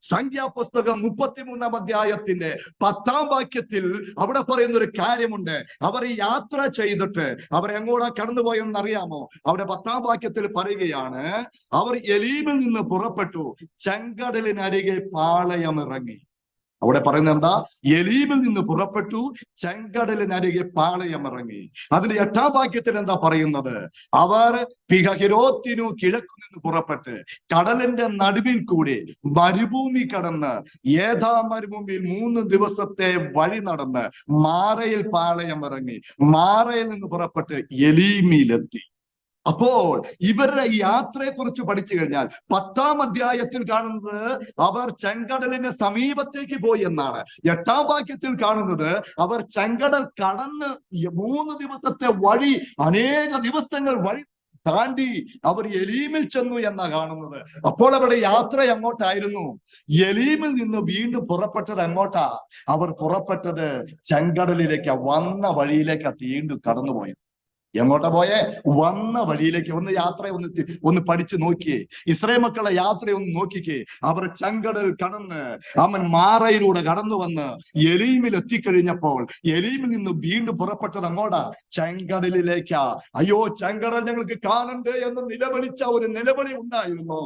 സംഖ്യാപുസ്തകം 33-ാം അധ്യായത്തിന്റെ 10-ാം വാക്യത്തിൽ അവിടെ പറയുന്ന ഒരു കാര്യമുണ്ട്. അവർ ഈ യാത്ര ചെയ്തിട്ട് അവർ എങ്ങോട്ടാ കടന്നുപോയെന്ന് അറിയാമോ? അവിടെ 10-ാം വാക്യത്തിൽ പറയുകയാണ്, അവർ എലീമിൽ നിന്ന് പുറപ്പെട്ടു, ചെങ്കടലിനരികെ പാളയമിറങ്ങി. അവിടെ പറയുന്നത് എന്താ? എലീമിൽ നിന്ന് പുറപ്പെട്ടു, ചെങ്കടലിനരികെ പാളയമിറങ്ങി. അതിന്റെ 8-ാം വാക്യത്തിൽ എന്താ പറയുന്നത്? അവർ പിഹഹിരോത്തിനു കിഴക്കു നിന്ന് പുറപ്പെട്ട് കടലിന്റെ നടുവിൽ കൂടി മരുഭൂമി കടന്ന് ഏതാ മരുഭൂമിയിൽ 3 ദിവസത്തെ വഴി നടന്ന് മാറയിൽ പാളയമിറങ്ങി. മാറയിൽ നിന്ന് പുറപ്പെട്ട് എലീമിലെത്തി. അപ്പോൾ ഇവരുടെ യാത്രയെ കുറിച്ച് പഠിച്ചു കഴിഞ്ഞാൽ 10-ാം അധ്യായത്തിൽ കാണുന്നത് അവർ ചെങ്കടലിന്റെ സമീപത്തേക്ക് പോയി എന്നാണ്. 8-ാം വാക്യത്തിൽ കാണുന്നത് അവർ ചെങ്കടൽ കടന്ന് 3 ദിവസത്തെ വഴി, അനേക ദിവസങ്ങൾ വഴി താണ്ടി അവർ എലീമിൽ ചെന്നു എന്നാ കാണുന്നത്. അപ്പോൾ അവരുടെ യാത്ര എങ്ങോട്ടായിരുന്നു? എലീമിൽ നിന്ന് വീണ്ടും പുറപ്പെട്ടത് എങ്ങോട്ടാ? അവർ പുറപ്പെട്ടത് ചെങ്കടലിലേക്ക്, വന്ന വഴിയിലേക്ക് വീണ്ടും കടന്നുപോയത്. എങ്ങോട്ടാ പോയെ? വന്ന വഴിയിലേക്ക്. യാത്ര ഒന്ന് പഠിച്ചു നോക്കിയേ. ഇസ്രായേൽ മക്കളെ യാത്രയൊന്ന് നോക്കിക്കേ. അവർ ചെങ്കടൽ കടന്ന് മാറയിലൂടെ കടന്നു വന്ന് എലീമിൽ എത്തിക്കഴിഞ്ഞപ്പോൾ എലീമിൽ നിന്ന് വീണ്ടും പുറപ്പെട്ടത് അങ്ങോട്ടാ? ചെങ്കടലിലേക്കാ. അയ്യോ, ചെങ്കടൽ ഞങ്ങൾക്ക് കാണണ്ടേ എന്ന് നിലവിളിച്ച ഒരു നിലവിളി ഉണ്ടായിരുന്നു.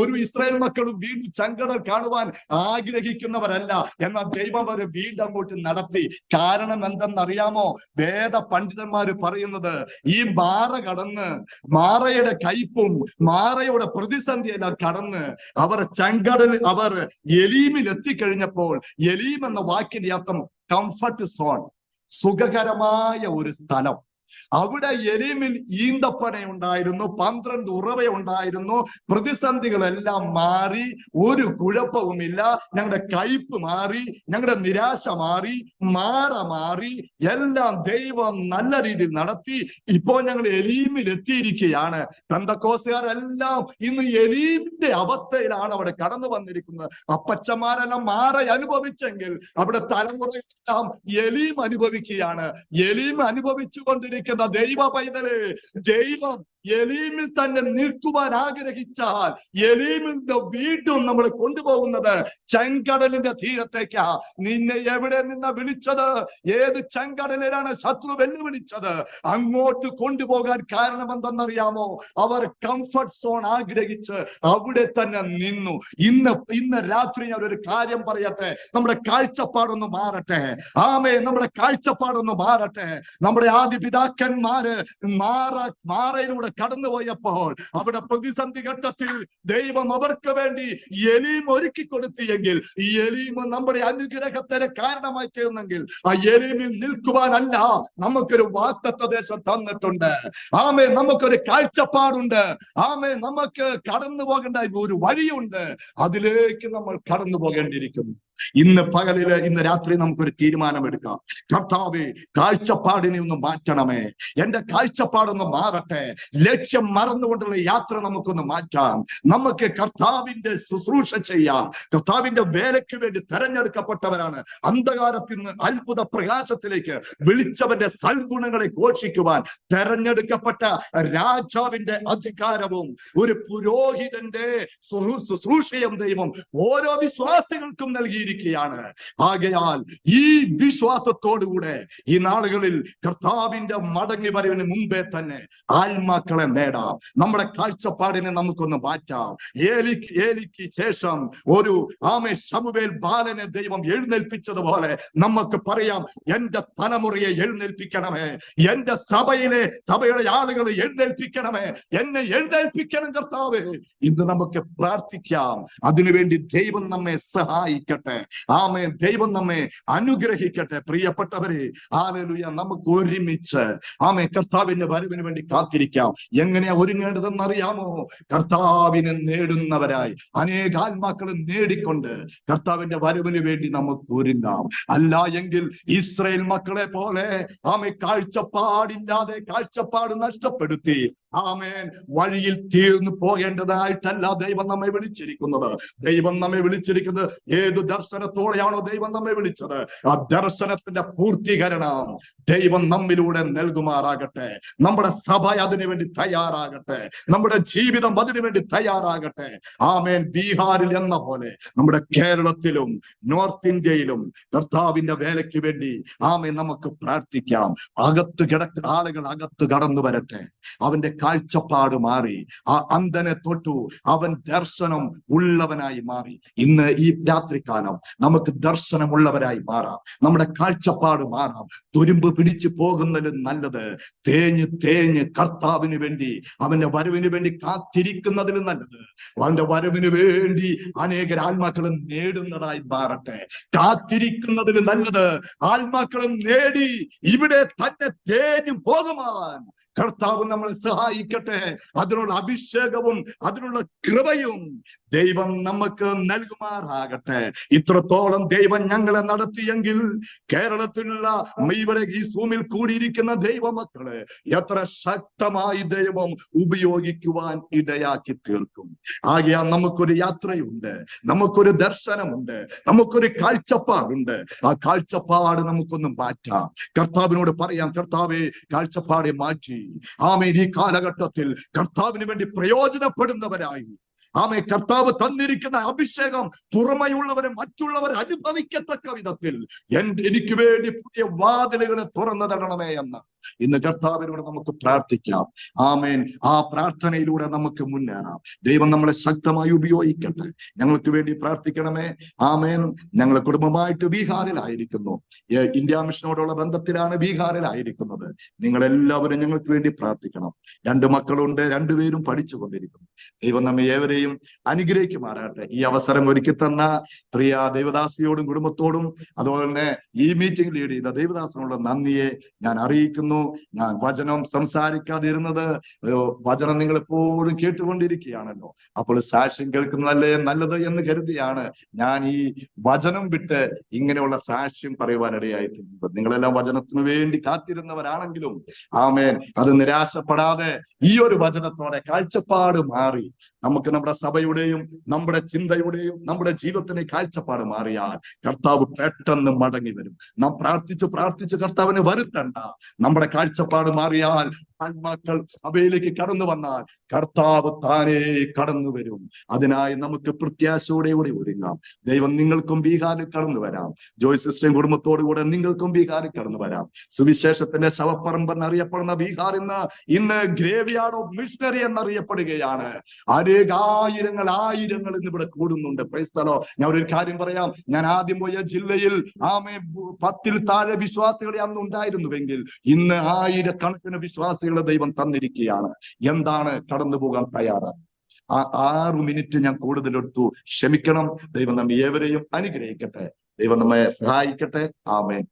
ഒരു ഇസ്രായേൽ മക്കളും വീണ്ടും ചെങ്കടൽ കാണുവാൻ ആഗ്രഹിക്കുന്നവരല്ല. എന്നാൽ ദൈവം അവരെ വീണ്ടും അങ്ങോട്ട് നടത്തി. കാരണം എന്തെന്നറിയാമോ? വേദ പണ്ഡിതന്മാര് പറയുന്നത്, ഈ മാറ കടന്ന് മാറയുടെ കയ്പും മാറയുടെ പ്രതിസന്ധിയെല്ലാം കടന്ന് അവർ എലീമിൽ എത്തിക്കഴിഞ്ഞപ്പോൾ, എലീം എന്ന വാക്കിന്റെ അർത്ഥം കംഫർട്ട് സോൺ, സുഖകരമായ ഒരു സ്ഥലം. അവിടെ എലീമിൽ ഈന്തപ്പനയുണ്ടായിരുന്നു, 12 ഉറവയുണ്ടായിരുന്നു. പ്രതിസന്ധികളെല്ലാം മാറി, ഒരു കുഴപ്പവുമില്ല. ഞങ്ങളുടെ കയ്പ് മാറി, ഞങ്ങളുടെ നിരാശ മാറി, മാറി, എല്ലാം ദൈവം നല്ല രീതിയിൽ നടത്തി. ഇപ്പോൾ ഞങ്ങൾ എലീമിൽ എത്തിയിരിക്കുകയാണ്. പെന്തക്കോസ്തുകാരെല്ലാം ഇന്ന് എലീമിന്റെ അവസ്ഥയിലാണ് അവിടെ കടന്നു വന്നിരിക്കുന്നത്. അപ്പച്ചന്മാരെല്ലാം മാറ അനുഭവിച്ചെങ്കിൽ അവിടെ തലമുറയെല്ലാം എലീം അനുഭവിക്കുകയാണ്. എലീം അനുഭവിച്ചുകൊണ്ടിരിക്കുന്ന ദൈവ പൈതലേ, ദൈവം എലീമിൽ തന്നെ നിൽക്കുവാൻ ആഗ്രഹിച്ചാൽ എലീമിന്റെ വീണ്ടും നമ്മൾ കൊണ്ടുപോകുന്നത് ചെങ്കടലിന്റെ തീരത്തേക്കാ. നിന്നെ എവിടെ നിന്നാ വിളിച്ചത്? ഏത് ചെങ്കടലിലാണ് ശത്രു വെല്ലുവിളിച്ചത്? അങ്ങോട്ട് കൊണ്ടുപോകാൻ കാരണം എന്തെന്നറിയാമോ? അവർ കംഫർട്ട് സോൺ ആഗ്രഹിച്ച് അവിടെ തന്നെ നിന്നു. ഇന്ന് രാത്രി ഞാൻ ഒരു കാര്യം പറയട്ടെ. നമ്മുടെ കാഴ്ചപ്പാടൊന്ന് മാറട്ടെ. നമ്മുടെ കാഴ്ചപ്പാടൊന്ന് മാറട്ടെ. നമ്മുടെ ആദ്യ പിതാക്കന്മാര് മാറയിലൂടെ കടന്നുപോയപ്പോൾ അവിടെ പ്രതിസന്ധി ഘട്ടത്തിൽ ദൈവം അവർക്ക് വേണ്ടി എലീം ഒരുക്കി കൊടുത്തിയെങ്കിൽ, ഈ എലീം നമ്മുടെ അനുഗ്രഹത്തിന് കാരണമായി തീർന്നെങ്കിൽ, ആ എലീമിൽ നിൽക്കുവാനല്ല, നമുക്കൊരു വാഗ്ദത്ത ദേശം തന്നിട്ടുണ്ട്. നമുക്കൊരു കാഴ്ചപ്പാടുണ്ട്. നമുക്ക് കടന്നു പോകേണ്ട ഒരു വഴിയുണ്ട്. അതിലേക്ക് നമ്മൾ കടന്നു പോകേണ്ടിയിരിക്കുന്നു. ഇന്ന് രാത്രി നമുക്കൊരു തീരുമാനമെടുക്കാം. കർത്താവേ, കാഴ്ചപ്പാടിനെ ഒന്ന് മാറ്റണമേ. എന്റെ കാഴ്ചപ്പാടൊന്ന് മാറട്ടെ. ലക്ഷ്യം മറന്നുകൊണ്ടുള്ള യാത്ര നമുക്കൊന്ന് മാറ്റാം. നമുക്ക് കർത്താവിന്റെ ശുശ്രൂഷ ചെയ്യാം. കർത്താവിന്റെ വേലയ്ക്ക് വേണ്ടി തെരഞ്ഞെടുക്കപ്പെട്ടവരാണ്. അന്ധകാരത്തിൽ നിന്ന് അത്ഭുത പ്രകാശത്തിലേക്ക് വിളിച്ചവന്റെ സൽഗുണങ്ങളെ ഘോഷിക്കുവാൻ തെരഞ്ഞെടുക്കപ്പെട്ട രാജാവിന്റെ അധികാരവും ഒരു പുരോഹിതന്റെ ശുശ്രൂഷയും ദൈവം ഓരോ വിശ്വാസികൾക്കും നൽകിയിരിക്കുകയാണ്. ആകയാൽ ഈ വിശ്വാസത്തോടുകൂടെ ഈ നാളുകളിൽ കർത്താവിന്റെ മടങ്ങി വരവിന് മുമ്പേ തന്നെ ആത്മാക്കളെ നേടാം. നമ്മുടെ കാഴ്ചപ്പാടിനെ നമുക്കൊന്ന് മാറ്റാം. ഏലിക്ക് ശേഷം ഒരു ശമൂവേൽ ബാലനെ ദൈവം എഴുന്നേൽപ്പിച്ചതുപോലെ നമുക്ക് പറയാം, എന്റെ തലമുറയെ എഴുന്നേൽപ്പിക്കണമേ, എന്റെ സഭയുടെ ആളുകളെ എഴുന്നേൽപ്പിക്കണമേ, എന്നെ എഴുന്നേൽപ്പിക്കണം കർത്താവേ. ഇന്ന് നമുക്ക് പ്രാർത്ഥിക്കാം. അതിനുവേണ്ടി ദൈവം നമ്മെ സഹായിക്കട്ടെ. ആമേൻ. ദൈവം നമ്മെ അനുഗ്രഹിക്കട്ടെ. പ്രിയപ്പെട്ടവരെ, ഹല്ലേലൂയ. നമുക്ക് ഒരുമിച്ച് ആമേൻ കർത്താവിന്റെ വരവിന് വേണ്ടി കാത്തിരിക്കാം. എങ്ങനെയാ ഒരുങ്ങേണ്ടതെന്ന് അറിയാമോ? കർത്താവിനെ നേടുന്നവരായി അനേക ആത്മാക്കളെ നേടിക്കൊണ്ട് കർത്താവിന്റെ വരവിന് വേണ്ടി നമുക്ക് ഒരുങ്ങാം. അല്ല എങ്കിൽ ഇസ്രായേൽ മക്കളെ പോലെ ആമേൻ കാഴ്ചപ്പാടില്ലാതെ കാഴ്ചപ്പാട് നഷ്ടപ്പെടുത്തി ആമേൻ വഴിയിൽ തീർന്നു പോകേണ്ടതായിട്ടല്ല ദൈവം നമ്മെ വിളിച്ചിരിക്കുന്നത്. ദൈവം നമ്മെ വിളിച്ചിരിക്കുന്നത് ഏത് ദർശനത്തോടെയാണോ ദൈവം നമ്മെ വിളിച്ചത്, ആ ദർശനത്തിന്റെ പൂർത്തീകരണം ദൈവം നമ്മിലൂടെ നൽകുമാറാകട്ടെ. നമ്മുടെ സഭ അതിനുവേണ്ടി തയ്യാറാകട്ടെ. നമ്മുടെ ജീവിതം അതിനുവേണ്ടി തയ്യാറാകട്ടെ. ആമേൻ. ബീഹാറിൽ എന്ന പോലെ നമ്മുടെ കേരളത്തിലും നോർത്ത് ഇന്ത്യയിലും കർത്താവിന്റെ വേലയ്ക്ക് വേണ്ടി ആമേൻ നമുക്ക് പ്രാർത്ഥിക്കാം. ആളുകൾ അകത്ത് കടന്നു വരട്ടെ. അവന്റെ കാഴ്ചപ്പാട് മാറി. ആ അന്ധനെ തൊട്ടു, അവൻ ദർശനം ഉള്ളവനായി മാറി. ഇന്ന് ഈ രാത്രികാലം നമുക്ക് ദർശനമുള്ളവരായി മാറാം. നമ്മുടെ കാഴ്ചപ്പാട് മാറാം. തുരുമ്പ് പിടിച്ചു പോകുന്നതിലും നല്ലത് തേഞ്ഞ് കർത്താവിന് വേണ്ടി അവന്റെ വരവിന് വേണ്ടി കാത്തിരിക്കുന്നതിലും നല്ലത് അവന്റെ വരവിന് വേണ്ടി അനേക ആത്മാക്കളും നേടുന്നതായി മാറട്ടെ. കാത്തിരിക്കുന്നതിലും നല്ലത് ആത്മാക്കളും നേടി ഇവിടെ തന്നെ തേഞ്ഞു പോകുവാൻ കർത്താവ് നമ്മളെ സഹായിക്കട്ടെ. അതിനുള്ള അഭിഷേകവും അതിനുള്ള കൃപയും ദൈവം നമുക്ക് നൽകുമാറാകട്ടെ. ഇത്രത്തോളം ദൈവം ഞങ്ങളെ നടത്തിയെങ്കിൽ കേരളത്തിലുള്ള ഇവിടെ ഈ സൂമിൽ കൂടിയിരിക്കുന്ന ദൈവമക്കളെ എത്ര ശക്തമായി ദൈവം ഉപയോഗിക്കുവാൻ ഇടയാക്കി തീർക്കും. ആകയാൽ നമുക്കൊരു യാത്രയുണ്ട്, നമുക്കൊരു ദർശനമുണ്ട്, നമുക്കൊരു കാഴ്ചപ്പാടുണ്ട്. ആ കാഴ്ചപ്പാട് നമുക്കൊന്ന് മാറ്റാം. കർത്താവിനോട് പറയാം, കർത്താവേ കാഴ്ചപ്പാടെ മാറ്റി ആമേൻ ഈ കാലഘട്ടത്തിൽ കർത്താവിന് വേണ്ടി പ്രയോജനപ്പെടുന്നവരായി ആമേൻ കർത്താവ് തന്നിരിക്കുന്ന അഭിഷേകം പുറമെയുള്ളവരെ മറ്റുള്ളവർ അനുഭവിക്കത്തക്ക വിധത്തിൽ എനിക്ക് വേണ്ടി പുതിയ വാതിലുകളെ തുറന്നു തരണമേ എന്ന് ഇന്ന് കർത്താവിനോട് നമുക്ക് പ്രാർത്ഥിക്കാം. ആമേൻ. ആ പ്രാർത്ഥനയിലൂടെ നമുക്ക് മുന്നേറാം. ദൈവം നമ്മളെ ശക്തമായി ഉപയോഗിക്കട്ടെ. ഞങ്ങൾക്ക് വേണ്ടി പ്രാർത്ഥിക്കണമേ. ആമേൻ. ഞങ്ങൾ കുടുംബമായിട്ട് ബീഹാറിലായിരിക്കുന്നു. ഇന്ത്യ മിഷനോടുള്ള ബന്ധത്തിലാണ് ബീഹാറിലായിരിക്കുന്നത്. നിങ്ങളെല്ലാവരും ഞങ്ങൾക്ക് വേണ്ടി പ്രാർത്ഥിക്കണം. 2 മക്കളുണ്ട്, 2 പേരും പഠിച്ചുകൊണ്ടിരിക്കുന്നു. ദൈവം നമ്മെ ഏവരെയും അനുഗ്രഹിക്കുമാറാകട്ടെ. ഈ അവസരം ഒരുക്കി തന്ന പ്രിയ ദൈവദാസിയോടും കുടുംബത്തോടും അതുപോലെ തന്നെ ഈ മീറ്റിംഗ് ലീഡ് ചെയ്ത ദൈവദാസനോട് നന്ദിയെ ഞാൻ അറിയിക്കുന്നു. ഞാൻ വചനം സംസാരിക്കാതിരുന്നത്, വചനം നിങ്ങൾ എപ്പോഴും കേട്ടുകൊണ്ടിരിക്കുകയാണല്ലോ. അപ്പോൾ സാക്ഷ്യം കേൾക്കുന്നതല്ലേ നല്ലത് എന്ന് കരുതിയാണ് ഞാൻ ഈ വചനം വിട്ട് ഇങ്ങനെയുള്ള സാക്ഷ്യം പറയുവാനിടയായി തീരുന്നത്. നിങ്ങളെല്ലാം വചനത്തിന് വേണ്ടി കാത്തിരുന്നവരാണെങ്കിലും ആമേൻ അത് നിരാശപ്പെടാതെ ഈ ഒരു വചനത്തോടെ കാഴ്ചപ്പാട് മാറി നമുക്ക് നമ്മുടെ സഭയുടെയും നമ്മുടെ ചിന്തയുടെയും നമ്മുടെ ജീവിതത്തിന്റെ കാഴ്ചപ്പാട് മാറിയാൽ കർത്താവ് പെട്ടെന്ന് മടങ്ങി വരും. നാം പ്രാർത്ഥിച്ച് കർത്താവിനെ വരുത്തണ്ട. നമ്മുടെ കാഴ്ചപ്പാട് മാറിയാൽ ആത്മാക്കൾ സഭയിലേക്ക് കടന്നു വന്നാൽ കർത്താവ് താനേ കടന്നു വരും. അതിനായി നമുക്ക് പ്രത്യാശയോടെ ഒരുങ്ങാം. ദൈവം നിങ്ങൾക്കും ബീഹാറിൽ കടന്നു വരാം. ജോയ് സിസ്റ്ററും കുടുംബത്തോടു കൂടെ നിങ്ങൾക്കും ബീഹാറിൽ കടന്നു വരാം. സുവിശേഷത്തിന്റെ ശവപ്പറമ്പ് എന്നറിയപ്പെടുന്ന ബീഹാർ ഇന്ന് ഗ്രേവ്യാർഡ് ഓഫ് മിഷണറി എന്നറിയപ്പെടുകയാണ്. ആയിരങ്ങൾ ഇന്ന് ഇവിടെ കൂടുന്നുണ്ട്. Price the Lord. ഞാൻ ഒരു കാര്യം പറയാം. ഞാൻ ആദ്യം പോയ ജില്ലയിൽ 10-ൽ താഴെ വിശ്വാസികളെ അന്ന് ഉണ്ടായിരുന്നുവെങ്കിൽ ഇന്ന് ആയിരക്കണക്കിന് വിശ്വാസികളെ ദൈവം തന്നിരിക്കുകയാണ്. എന്താണ്? കടന്നു പോകാൻ തയ്യാറാണ്. 6 മിനിറ്റ് ഞാൻ കൂടുതലെടുത്തു, ക്ഷമിക്കണം. ദൈവം നമ്മെ ഏവരെയും അനുഗ്രഹിക്കട്ടെ. ദൈവം നമ്മെ സഹായിക്കട്ടെ. ആമേൻ.